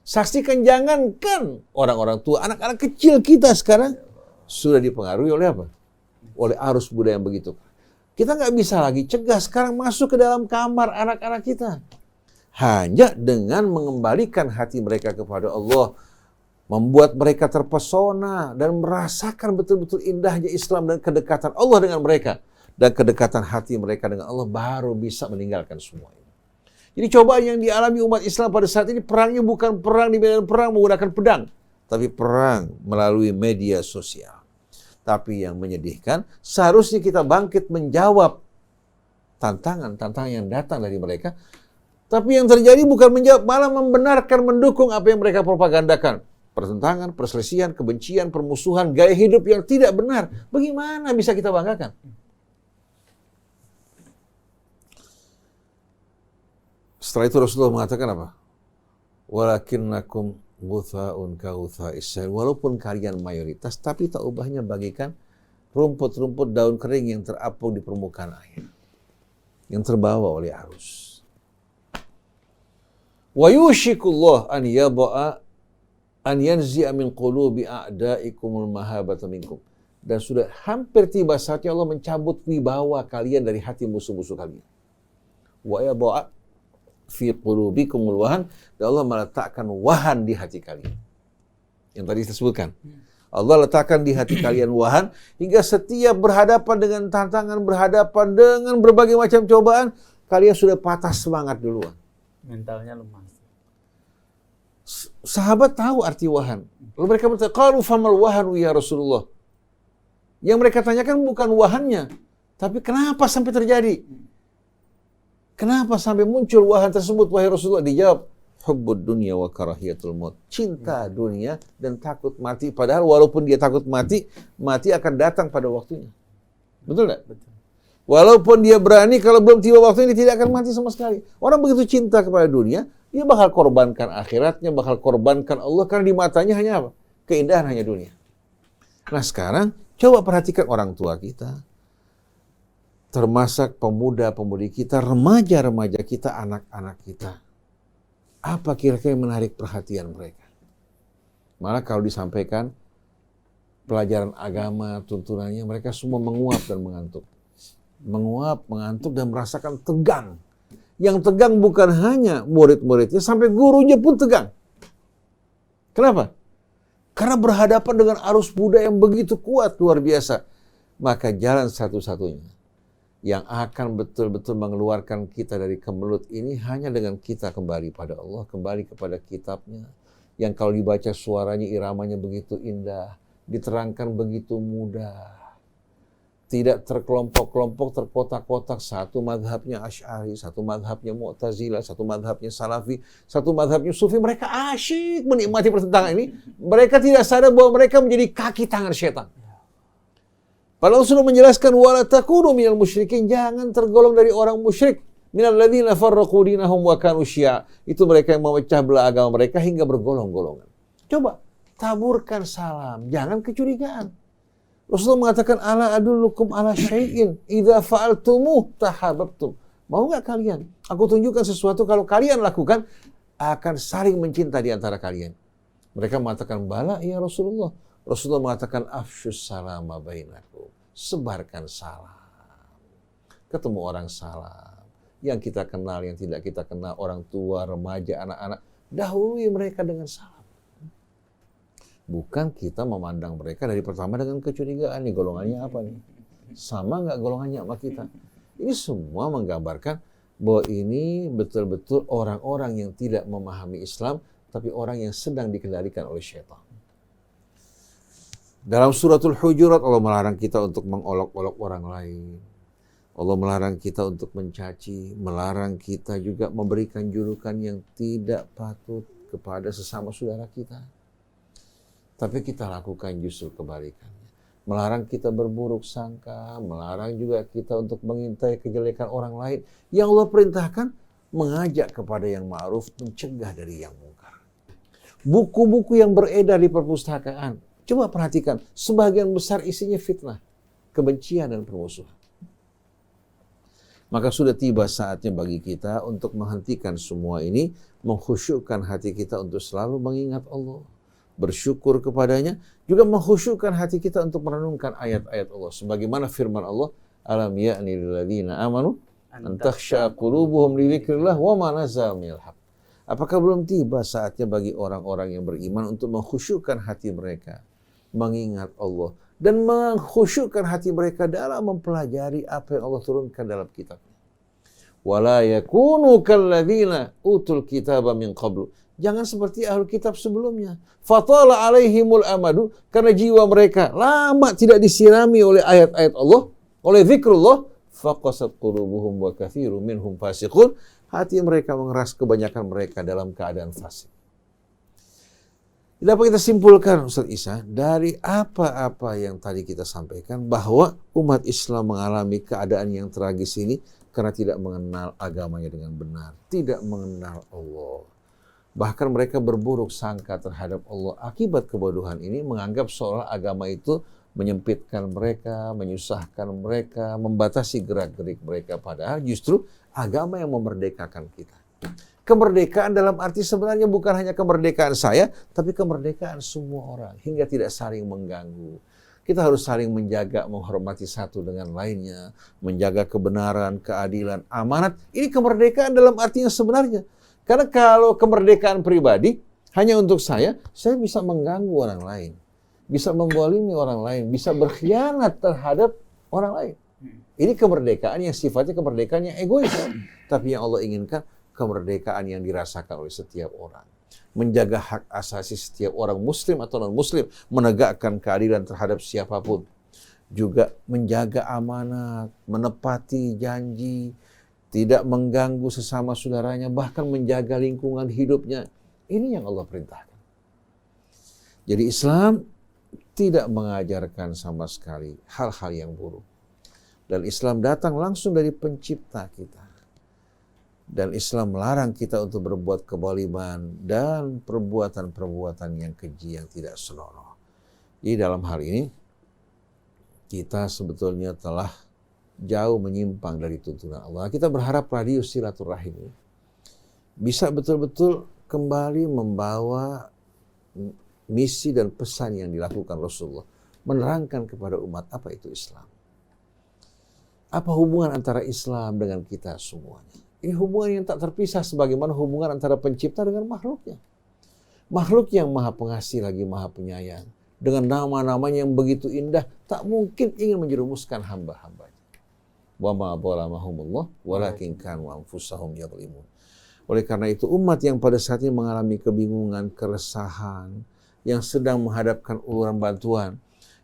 Saksikan, jangankan orang-orang tua, anak-anak kecil kita sekarang sudah dipengaruhi oleh apa? Oleh arus budaya yang begitu. Kita nggak bisa lagi cegah sekarang masuk ke dalam kamar anak-anak kita. Hanya dengan mengembalikan hati mereka kepada Allah, membuat mereka terpesona dan merasakan betul-betul indahnya Islam dan kedekatan Allah dengan mereka, dan kedekatan hati mereka dengan Allah, baru bisa meninggalkan semua ini. Jadi cobaan yang dialami umat Islam pada saat ini, perangnya bukan perang di medan perang menggunakan pedang, tapi perang melalui media sosial. Tapi yang menyedihkan, seharusnya kita bangkit menjawab tantangan-tantangan yang datang dari mereka. Tapi yang terjadi bukan menjawab, malah membenarkan, mendukung apa yang mereka propagandakan. Pertentangan, perselisihan, kebencian, permusuhan, gaya hidup yang tidak benar. Bagaimana bisa kita banggakan? Setelah itu Rasulullah mengatakan apa? Walakinnakum ghutha'un ka ghutha'is sayl. Walaupun kalian mayoritas, tapi tak ubahnya bagikan rumput-rumput daun kering yang terapung di permukaan air, yang terbawa oleh arus. Wa yushikullah an yaba'a an yanzi'a min qulubi a'da'ikumul mahabata minkum. Dan sudah hampir tiba saatnya Allah mencabut wibawa kalian dari hati musuh-musuh kalian. Wa yaba'a fi qulubikumul wahan, dan Allah meletakkan wahan di hati kalian. Yang tadi kita sebutkan. Allah letakkan di hati kalian wahan, hingga setiap berhadapan dengan tantangan, berhadapan dengan berbagai macam cobaan, kalian sudah patah semangat duluan. Mentalnya lemah. Sahabat tahu arti wahan. Lalu mereka bertanya, qalu famal wahanu ya Rasulullah. Yang mereka tanyakan bukan wahannya, tapi kenapa sampai terjadi? Kenapa sampai muncul wahan tersebut, wahai Rasulullah? Dijawab, hubbud dunya wa karahiyatul maut. Cinta dunia dan takut mati. Padahal walaupun dia takut mati, mati akan datang pada waktunya. Betul tidak? Betul. Walaupun dia berani, kalau belum tiba waktunya, dia tidak akan mati sama sekali. Orang begitu cinta kepada dunia, dia bakal korbankan akhiratnya, bakal korbankan Allah, karena di matanya hanya apa? Keindahan hanya dunia. Nah sekarang, coba perhatikan orang tua kita, termasuk pemuda-pemudi kita, remaja-remaja kita, anak-anak kita. Apa kira-kira yang menarik perhatian mereka? Malah kalau disampaikan pelajaran agama, tuntunannya, mereka semua menguap dan mengantuk. Menguap, mengantuk, dan merasakan tegang. Yang tegang bukan hanya murid-muridnya, sampai gurunya pun tegang. Kenapa? Karena berhadapan dengan arus budaya yang begitu kuat, luar biasa. Maka jalan satu-satunya yang akan betul-betul mengeluarkan kita dari kemelut ini hanya dengan kita kembali pada Allah, kembali kepada kitabnya. Yang kalau dibaca suaranya, iramanya begitu indah, diterangkan begitu mudah. Tidak terkelompok-kelompok, terkotak-kotak. Satu madhabnya Asy'ari, satu madhabnya Mu'tazilah, satu madhabnya Salafi, satu madhabnya Sufi. Mereka asyik menikmati pertentangan ini. Mereka tidak sadar bahwa mereka menjadi kaki tangan syaitan. Padahal sudah menjelaskan, wala takunu minal musyrikin, jangan tergolong dari orang musyrik. Minal ladzina farraqu dinahum wa kanu syi'a. Itu mereka yang memecah belah agama mereka hingga bergolong-golongan. Coba taburkan salam, jangan kecurigaan. Rasulullah mengatakan, ala adullukum ala syai'in idza fa'altumuh tahabbtum. Mau nggak kalian? Aku tunjukkan sesuatu, kalau kalian lakukan akan saling mencinta di antara kalian. Mereka mengatakan, bala ya Rasulullah. Rasulullah mengatakan, afsyus salama bainakum. Sebarkan salam. Ketemu orang salam. Yang kita kenal, yang tidak kita kenal, orang tua, remaja, anak-anak. Dahului mereka dengan salam. Bukan kita memandang mereka dari pertama dengan kecurigaan. Nih golongannya apa nih? Sama nggak golongannya sama kita? Ini semua menggambarkan bahwa ini betul-betul orang-orang yang tidak memahami Islam, tapi orang yang sedang dikendalikan oleh syaitan. Dalam suratul Hujurat, Allah melarang kita untuk mengolok-olok orang lain. Allah melarang kita untuk mencaci, melarang kita juga memberikan julukan yang tidak patut kepada sesama saudara kita. Tapi kita lakukan justru kebalikannya. Melarang kita berburuk sangka, melarang juga kita untuk mengintai kejelekan orang lain. Yang Allah perintahkan, mengajak kepada yang ma'ruf, mencegah dari yang mungkar. Buku-buku yang beredar di perpustakaan, coba perhatikan, sebagian besar isinya fitnah, kebencian dan permusuhan. Maka sudah tiba saatnya bagi kita untuk menghentikan semua ini, mengkhusyukkan hati kita untuk selalu mengingat Allah, bersyukur kepadanya, juga mengkhusyukkan hati kita untuk merenungkan ayat-ayat Allah. Sebagaimana firman Allah, alam ya'ni lilladzina amanu an takhsha'a qulubuhum li dzikrillah wa ma nazala minal haqq. Apakah belum tiba saatnya bagi orang-orang yang beriman untuk mengkhusyukkan hati mereka, mengingat Allah, dan mengkhusyukkan hati mereka dalam mempelajari apa yang Allah turunkan dalam kitabnya. Wala yakunu kalladzina utul kitaba min qablu. Jangan seperti ahli kitab sebelumnya. Fatala alaihimul amadu, karena jiwa mereka lama tidak disirami oleh ayat-ayat Allah, oleh zikrullah, faqasat qulubuhum wa katsirun minhum fasiqun. Hati mereka mengeras, kebanyakan mereka dalam keadaan fasik. Dapat kita simpulkan, Ustaz Isa, dari apa-apa yang tadi kita sampaikan, bahwa umat Islam mengalami keadaan yang tragis ini karena tidak mengenal agamanya dengan benar, tidak mengenal Allah. Bahkan mereka berburuk sangka terhadap Allah. Akibat kebodohan ini menganggap seolah agama itu menyempitkan mereka, menyusahkan mereka, membatasi gerak-gerik mereka. Padahal justru agama yang memerdekakan kita. Kemerdekaan dalam arti sebenarnya bukan hanya kemerdekaan saya, tapi kemerdekaan semua orang, hingga tidak saling mengganggu. Kita harus saling menjaga, menghormati satu dengan lainnya, menjaga kebenaran, keadilan, amanat. Ini kemerdekaan dalam arti yang sebenarnya. Karena kalau kemerdekaan pribadi hanya untuk saya bisa mengganggu orang lain. bisa membolimi orang lain, bisa berkhianat terhadap orang lain. Ini kemerdekaan yang sifatnya kemerdekaan yang egois. Tapi yang Allah inginkan, kemerdekaan yang dirasakan oleh setiap orang. Menjaga hak asasi setiap orang muslim atau non-muslim, menegakkan keadilan terhadap siapapun. Juga menjaga amanat, menepati janji, tidak mengganggu sesama saudaranya, bahkan menjaga lingkungan hidupnya. Ini yang Allah perintahkan. Jadi Islam tidak mengajarkan sama sekali hal-hal yang buruk. Dan Islam datang langsung dari pencipta kita. Dan Islam melarang kita untuk berbuat kezaliman dan perbuatan-perbuatan yang keji yang tidak senonoh. Jadi dalam hal ini, kita sebetulnya telah jauh menyimpang dari tuntunan Allah. Kita berharap radio silaturahim ini bisa betul-betul kembali membawa misi dan pesan yang dilakukan Rasulullah. Menerangkan kepada umat apa itu Islam. Apa hubungan antara Islam dengan kita semuanya. Ini hubungan yang tak terpisah sebagaimana hubungan antara pencipta dengan makhluknya. Makhluk yang maha pengasih lagi maha penyayang. Dengan nama-namanya yang begitu indah, tak mungkin ingin menjerumuskan hamba-hambanya. Wa ma dhalamahumullah walakin kanu anfusahum yadhlimun. Oleh karena itu umat yang pada saat ini mengalami kebingungan, keresahan, yang sedang menghadapkan uluran bantuan,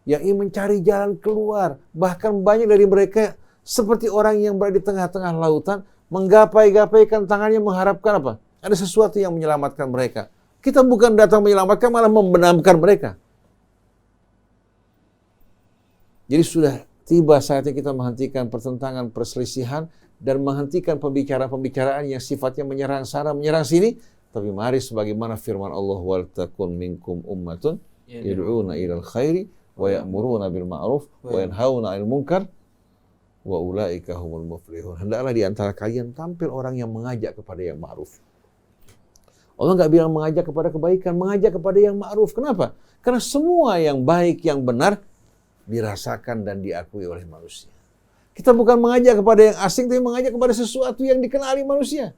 yang ingin mencari jalan keluar, bahkan banyak dari mereka seperti orang yang berada di tengah-tengah lautan, menggapai-gapaikan tangannya mengharapkan apa? Ada sesuatu yang menyelamatkan mereka. Kita bukan datang menyelamatkan, malah membenamkan mereka. Jadi sudah tiba saatnya kita menghentikan pertentangan, perselisihan, dan menghentikan pembicaraan-pembicaraan yang sifatnya menyerang sana, menyerang sini. Tapi mari sebagaimana firman Allah, wal takun minkum ummatun yad'una ilal khairi wa ya'muruna bil ma'ruf wa yanhauna 'anil munkar wa ulaika humul muflihun. Hendaklah di antara kalian tampil orang yang mengajak kepada yang ma'ruf. Allah nggak bilang mengajak kepada kebaikan, mengajak kepada yang ma'ruf. Kenapa? Karena semua yang baik, yang benar dirasakan dan diakui oleh manusia. Kita bukan mengajak kepada yang asing, tapi mengajak kepada sesuatu yang dikenali manusia.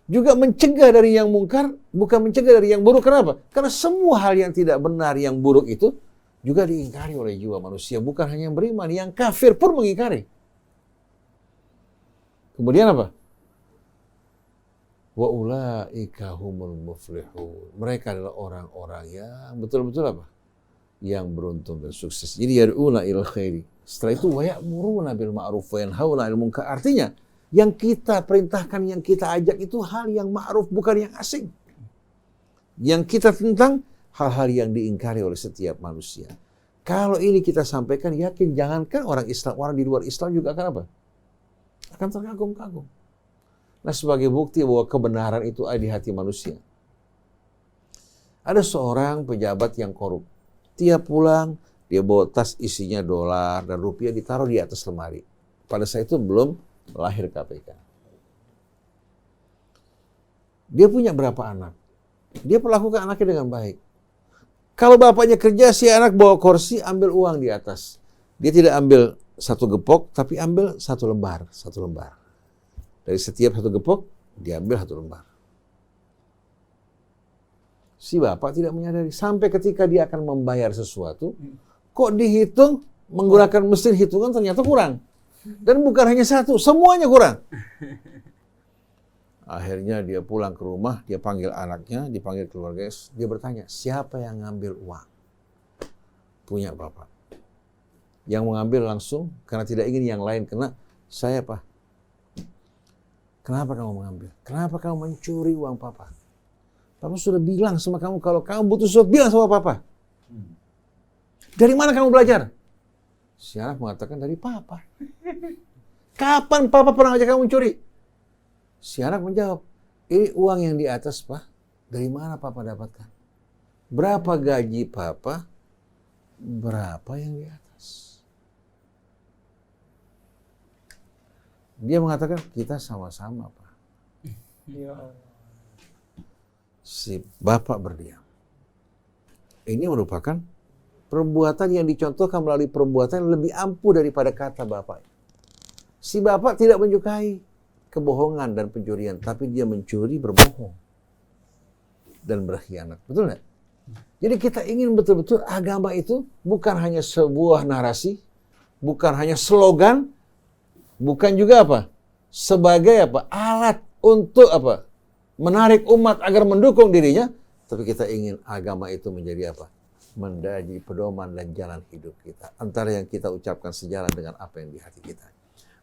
Juga mencegah dari yang mungkar, bukan mencegah dari yang buruk. Kenapa? Karena semua hal yang tidak benar, yang buruk itu juga diingkari oleh jiwa manusia. Bukan hanya yang beriman, yang kafir pun mengingkari. Kemudian apa? Wa ulaika humul muflihun. Mereka adalah orang-orang yang betul-betul apa? Yang beruntung dan sukses. Jadi yad'una ilal khairi. Setelah itu wa ya'muruna bil ma'ruf wa yanhauna 'anil munkar. Artinya, yang kita perintahkan, yang kita ajak itu hal yang ma'ruf, bukan yang asing. Yang kita tentang hal-hal yang diingkari oleh setiap manusia. Kalau ini kita sampaikan, yakin jangankan orang Islam, orang di luar Islam juga akan apa? Akan terkagum-kagum. Nah, sebagai bukti bahwa kebenaran itu ada di hati manusia. Ada seorang pejabat yang korup. Tiap pulang, dia bawa tas isinya dolar dan rupiah ditaruh di atas lemari. Pada saat itu belum lahir KPK. Dia punya berapa anak? Dia perlakukan anaknya dengan baik. Kalau bapaknya kerja, si anak bawa kursi, ambil uang di atas. Dia tidak ambil satu gepok, tapi ambil satu lembar. Dari setiap satu gepok, dia ambil satu lembar. Si bapak tidak menyadari. Sampai ketika dia akan membayar sesuatu, kok dihitung menggunakan mesin hitungan ternyata kurang. Dan bukan hanya satu, semuanya kurang. Akhirnya dia pulang ke rumah, dia panggil anaknya, dipanggil keluarganya, dia bertanya, siapa yang ngambil uang? Punya bapak. Yang mengambil langsung, karena tidak ingin yang lain kena, saya Pak. Kenapa kamu mengambil? Kenapa kamu mencuri uang papa? Papa sudah bilang sama kamu, kalau kamu butuh sesuatu, bilang sama papa. Dari mana kamu belajar? Si anak mengatakan, dari papa. Kapan papa pernah ngajak kamu mencuri? Si anak menjawab, ini uang yang di atas, Pak. Dari mana papa dapatkan? Berapa gaji papa? Berapa yang di atas? Dia mengatakan, kita sama-sama, Pak. Si bapak berdiam. Ini merupakan perbuatan yang dicontohkan melalui perbuatan yang lebih ampuh daripada kata bapak. Si bapak tidak menyukai kebohongan dan pencurian, tapi dia mencuri, berbohong, dan berkhianat. Betul nggak? Jadi kita ingin betul-betul agama itu bukan hanya sebuah narasi, bukan hanya slogan, bukan juga apa? Sebagai apa? Alat untuk apa? Menarik umat agar mendukung dirinya, tapi kita ingin agama itu menjadi apa? Menjadi pedoman dan jalan hidup kita. Antara yang kita ucapkan sejalan dengan apa yang di hati kita.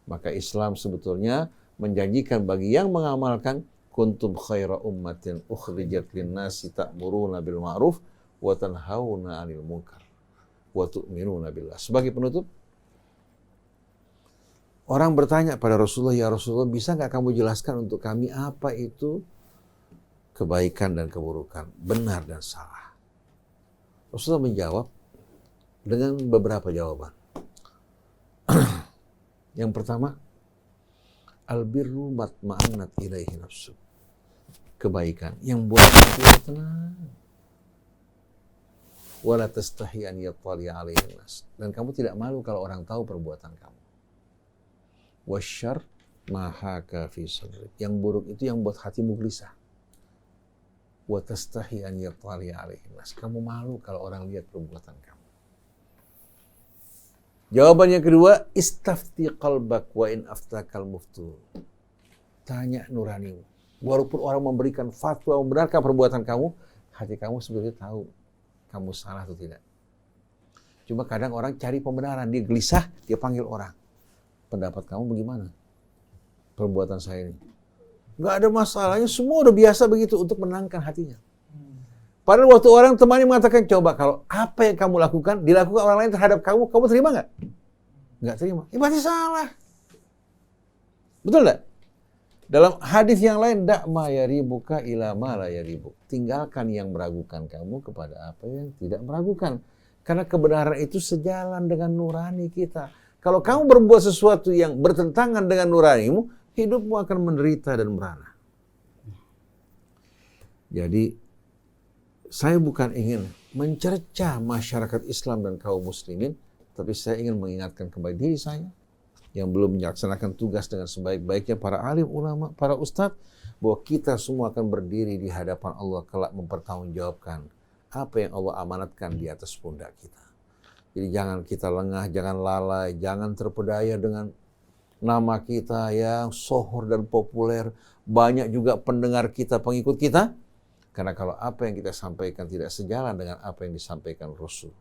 Maka Islam sebetulnya menjanjikan bagi yang mengamalkan kuntum khaira ummatin ukhrijat lin-nasi ta'muruna bil ma'ruf wa tanhauna 'anil munkar wa tu'minuna billah. Sebagai penutup, orang bertanya pada Rasulullah, ya Rasulullah, bisa nggak kamu jelaskan untuk kami apa itu kebaikan dan keburukan, benar dan salah? Rasulullah menjawab dengan beberapa jawaban. Yang pertama, albirru matma'annat ilaihi nafsu. Kebaikan yang buat hati tenang. Wala tastahi an yattali alaihi nas. Dan kamu tidak malu kalau orang tahu perbuatan kamu. Wasyarr ma haka fi sadrik. Yang buruk itu yang buat hatimu gelisah. Wa tastahi an yattali alaihi nas. Kamu malu kalau orang lihat perbuatan kamu. Jawaban yang kedua, istafti qalbak wa in aftakal muftu. Tanya nuranimu. Walaupun orang memberikan fatwa membenarkan perbuatan kamu, hati kamu sebetulnya tahu kamu salah atau tidak. Cuma kadang orang cari pembenaran, dia gelisah, dia panggil orang. Pendapat kamu bagaimana? Perbuatan saya ini. Nggak ada masalahnya, semua udah biasa begitu untuk menenangkan hatinya. Padahal waktu orang temannya mengatakan, coba kalau apa yang kamu lakukan, dilakukan orang lain terhadap kamu, kamu terima nggak? Nggak terima. Berarti salah. Betul nggak? Dalam hadis yang lain, dak ma yaribuka ila ma la yaribuk. Tinggalkan yang meragukan kamu kepada apa yang tidak meragukan. Karena kebenaran itu sejalan dengan nurani kita. Kalau kamu berbuat sesuatu yang bertentangan dengan nuranimu, hidupmu akan menderita dan merana. Jadi, saya bukan ingin mencerca masyarakat Islam dan kaum muslimin, tapi saya ingin mengingatkan kembali diri saya yang belum melaksanakan tugas dengan sebaik-baiknya, para alim ulama, para ustadz, bahwa kita semua akan berdiri di hadapan Allah kelak mempertanggungjawabkan apa yang Allah amanatkan di atas pundak kita. Jadi jangan kita lengah, jangan lalai, jangan terpedaya dengan nama kita yang sohor dan populer, banyak juga pendengar kita, pengikut kita. Karena kalau apa yang kita sampaikan tidak sejalan dengan apa yang disampaikan Rasul,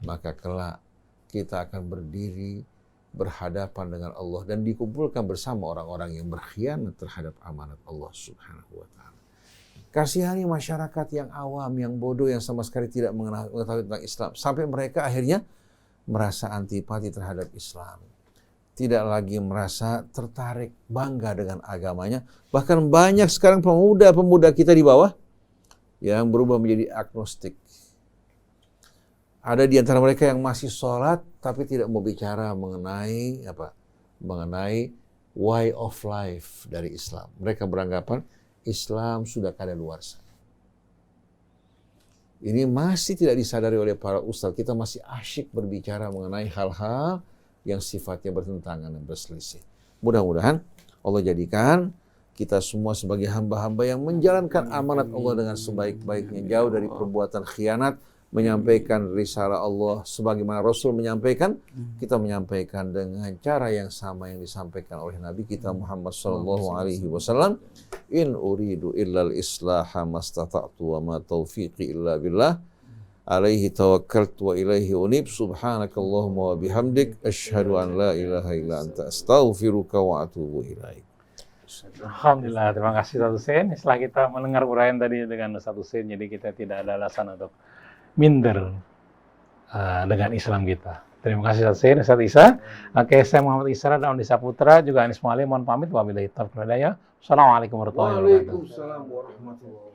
maka kelak kita akan berdiri berhadapan dengan Allah dan dikumpulkan bersama orang-orang yang berkhianat terhadap amanat Allah Subhanahu wa ta'ala. Kasihani masyarakat yang awam, yang bodoh, yang sama sekali tidak mengetahui tentang Islam, sampai mereka akhirnya merasa antipati terhadap Islam. Tidak lagi merasa tertarik, bangga dengan agamanya. Bahkan banyak sekarang pemuda-pemuda kita di bawah yang berubah menjadi agnostik. Ada di antara mereka yang masih sholat tapi tidak mau bicara mengenai apa? Mengenai way of life dari Islam. Mereka beranggapan Islam sudah kadaluarsa. Ini masih tidak disadari oleh para ustadz. Kita masih asyik berbicara mengenai hal-hal yang sifatnya bertentangan dan berselisih. Mudah-mudahan Allah jadikan kita semua sebagai hamba-hamba yang menjalankan amanat Allah dengan sebaik-baiknya, jauh dari perbuatan khianat, menyampaikan risalah Allah sebagaimana Rasul menyampaikan, kita menyampaikan dengan cara yang sama yang disampaikan oleh Nabi kita Muhammad sallallahu alaihi wasallam. In uridu illal islaha mastata'tu wa ma taufiqi illa billah. Alaihi tawakkaltu wa ilaihi unib. Subhanakallahumma wa bihamdik asyhadu an la ilaha illa anta astaghfiruka wa atubu ilaik. Alhamdulillah, terima kasih Ustaz Husein. Setelah kita mendengar uraian tadi dengan Ustaz Husein, jadi kita tidak ada alasan untuk minder dengan Islam kita. Terima kasih Ustaz Husein, Ustaz Isa. Oke, saya Muhammad Isra dan Desa Putra, juga Anis Mualim, mohon pamit. Wabillahi taufiq wal hidayah. Assalamualaikum warahmatullahi wabarakatuh. Waalaikumsalam warahmatullahi wabarakatuh.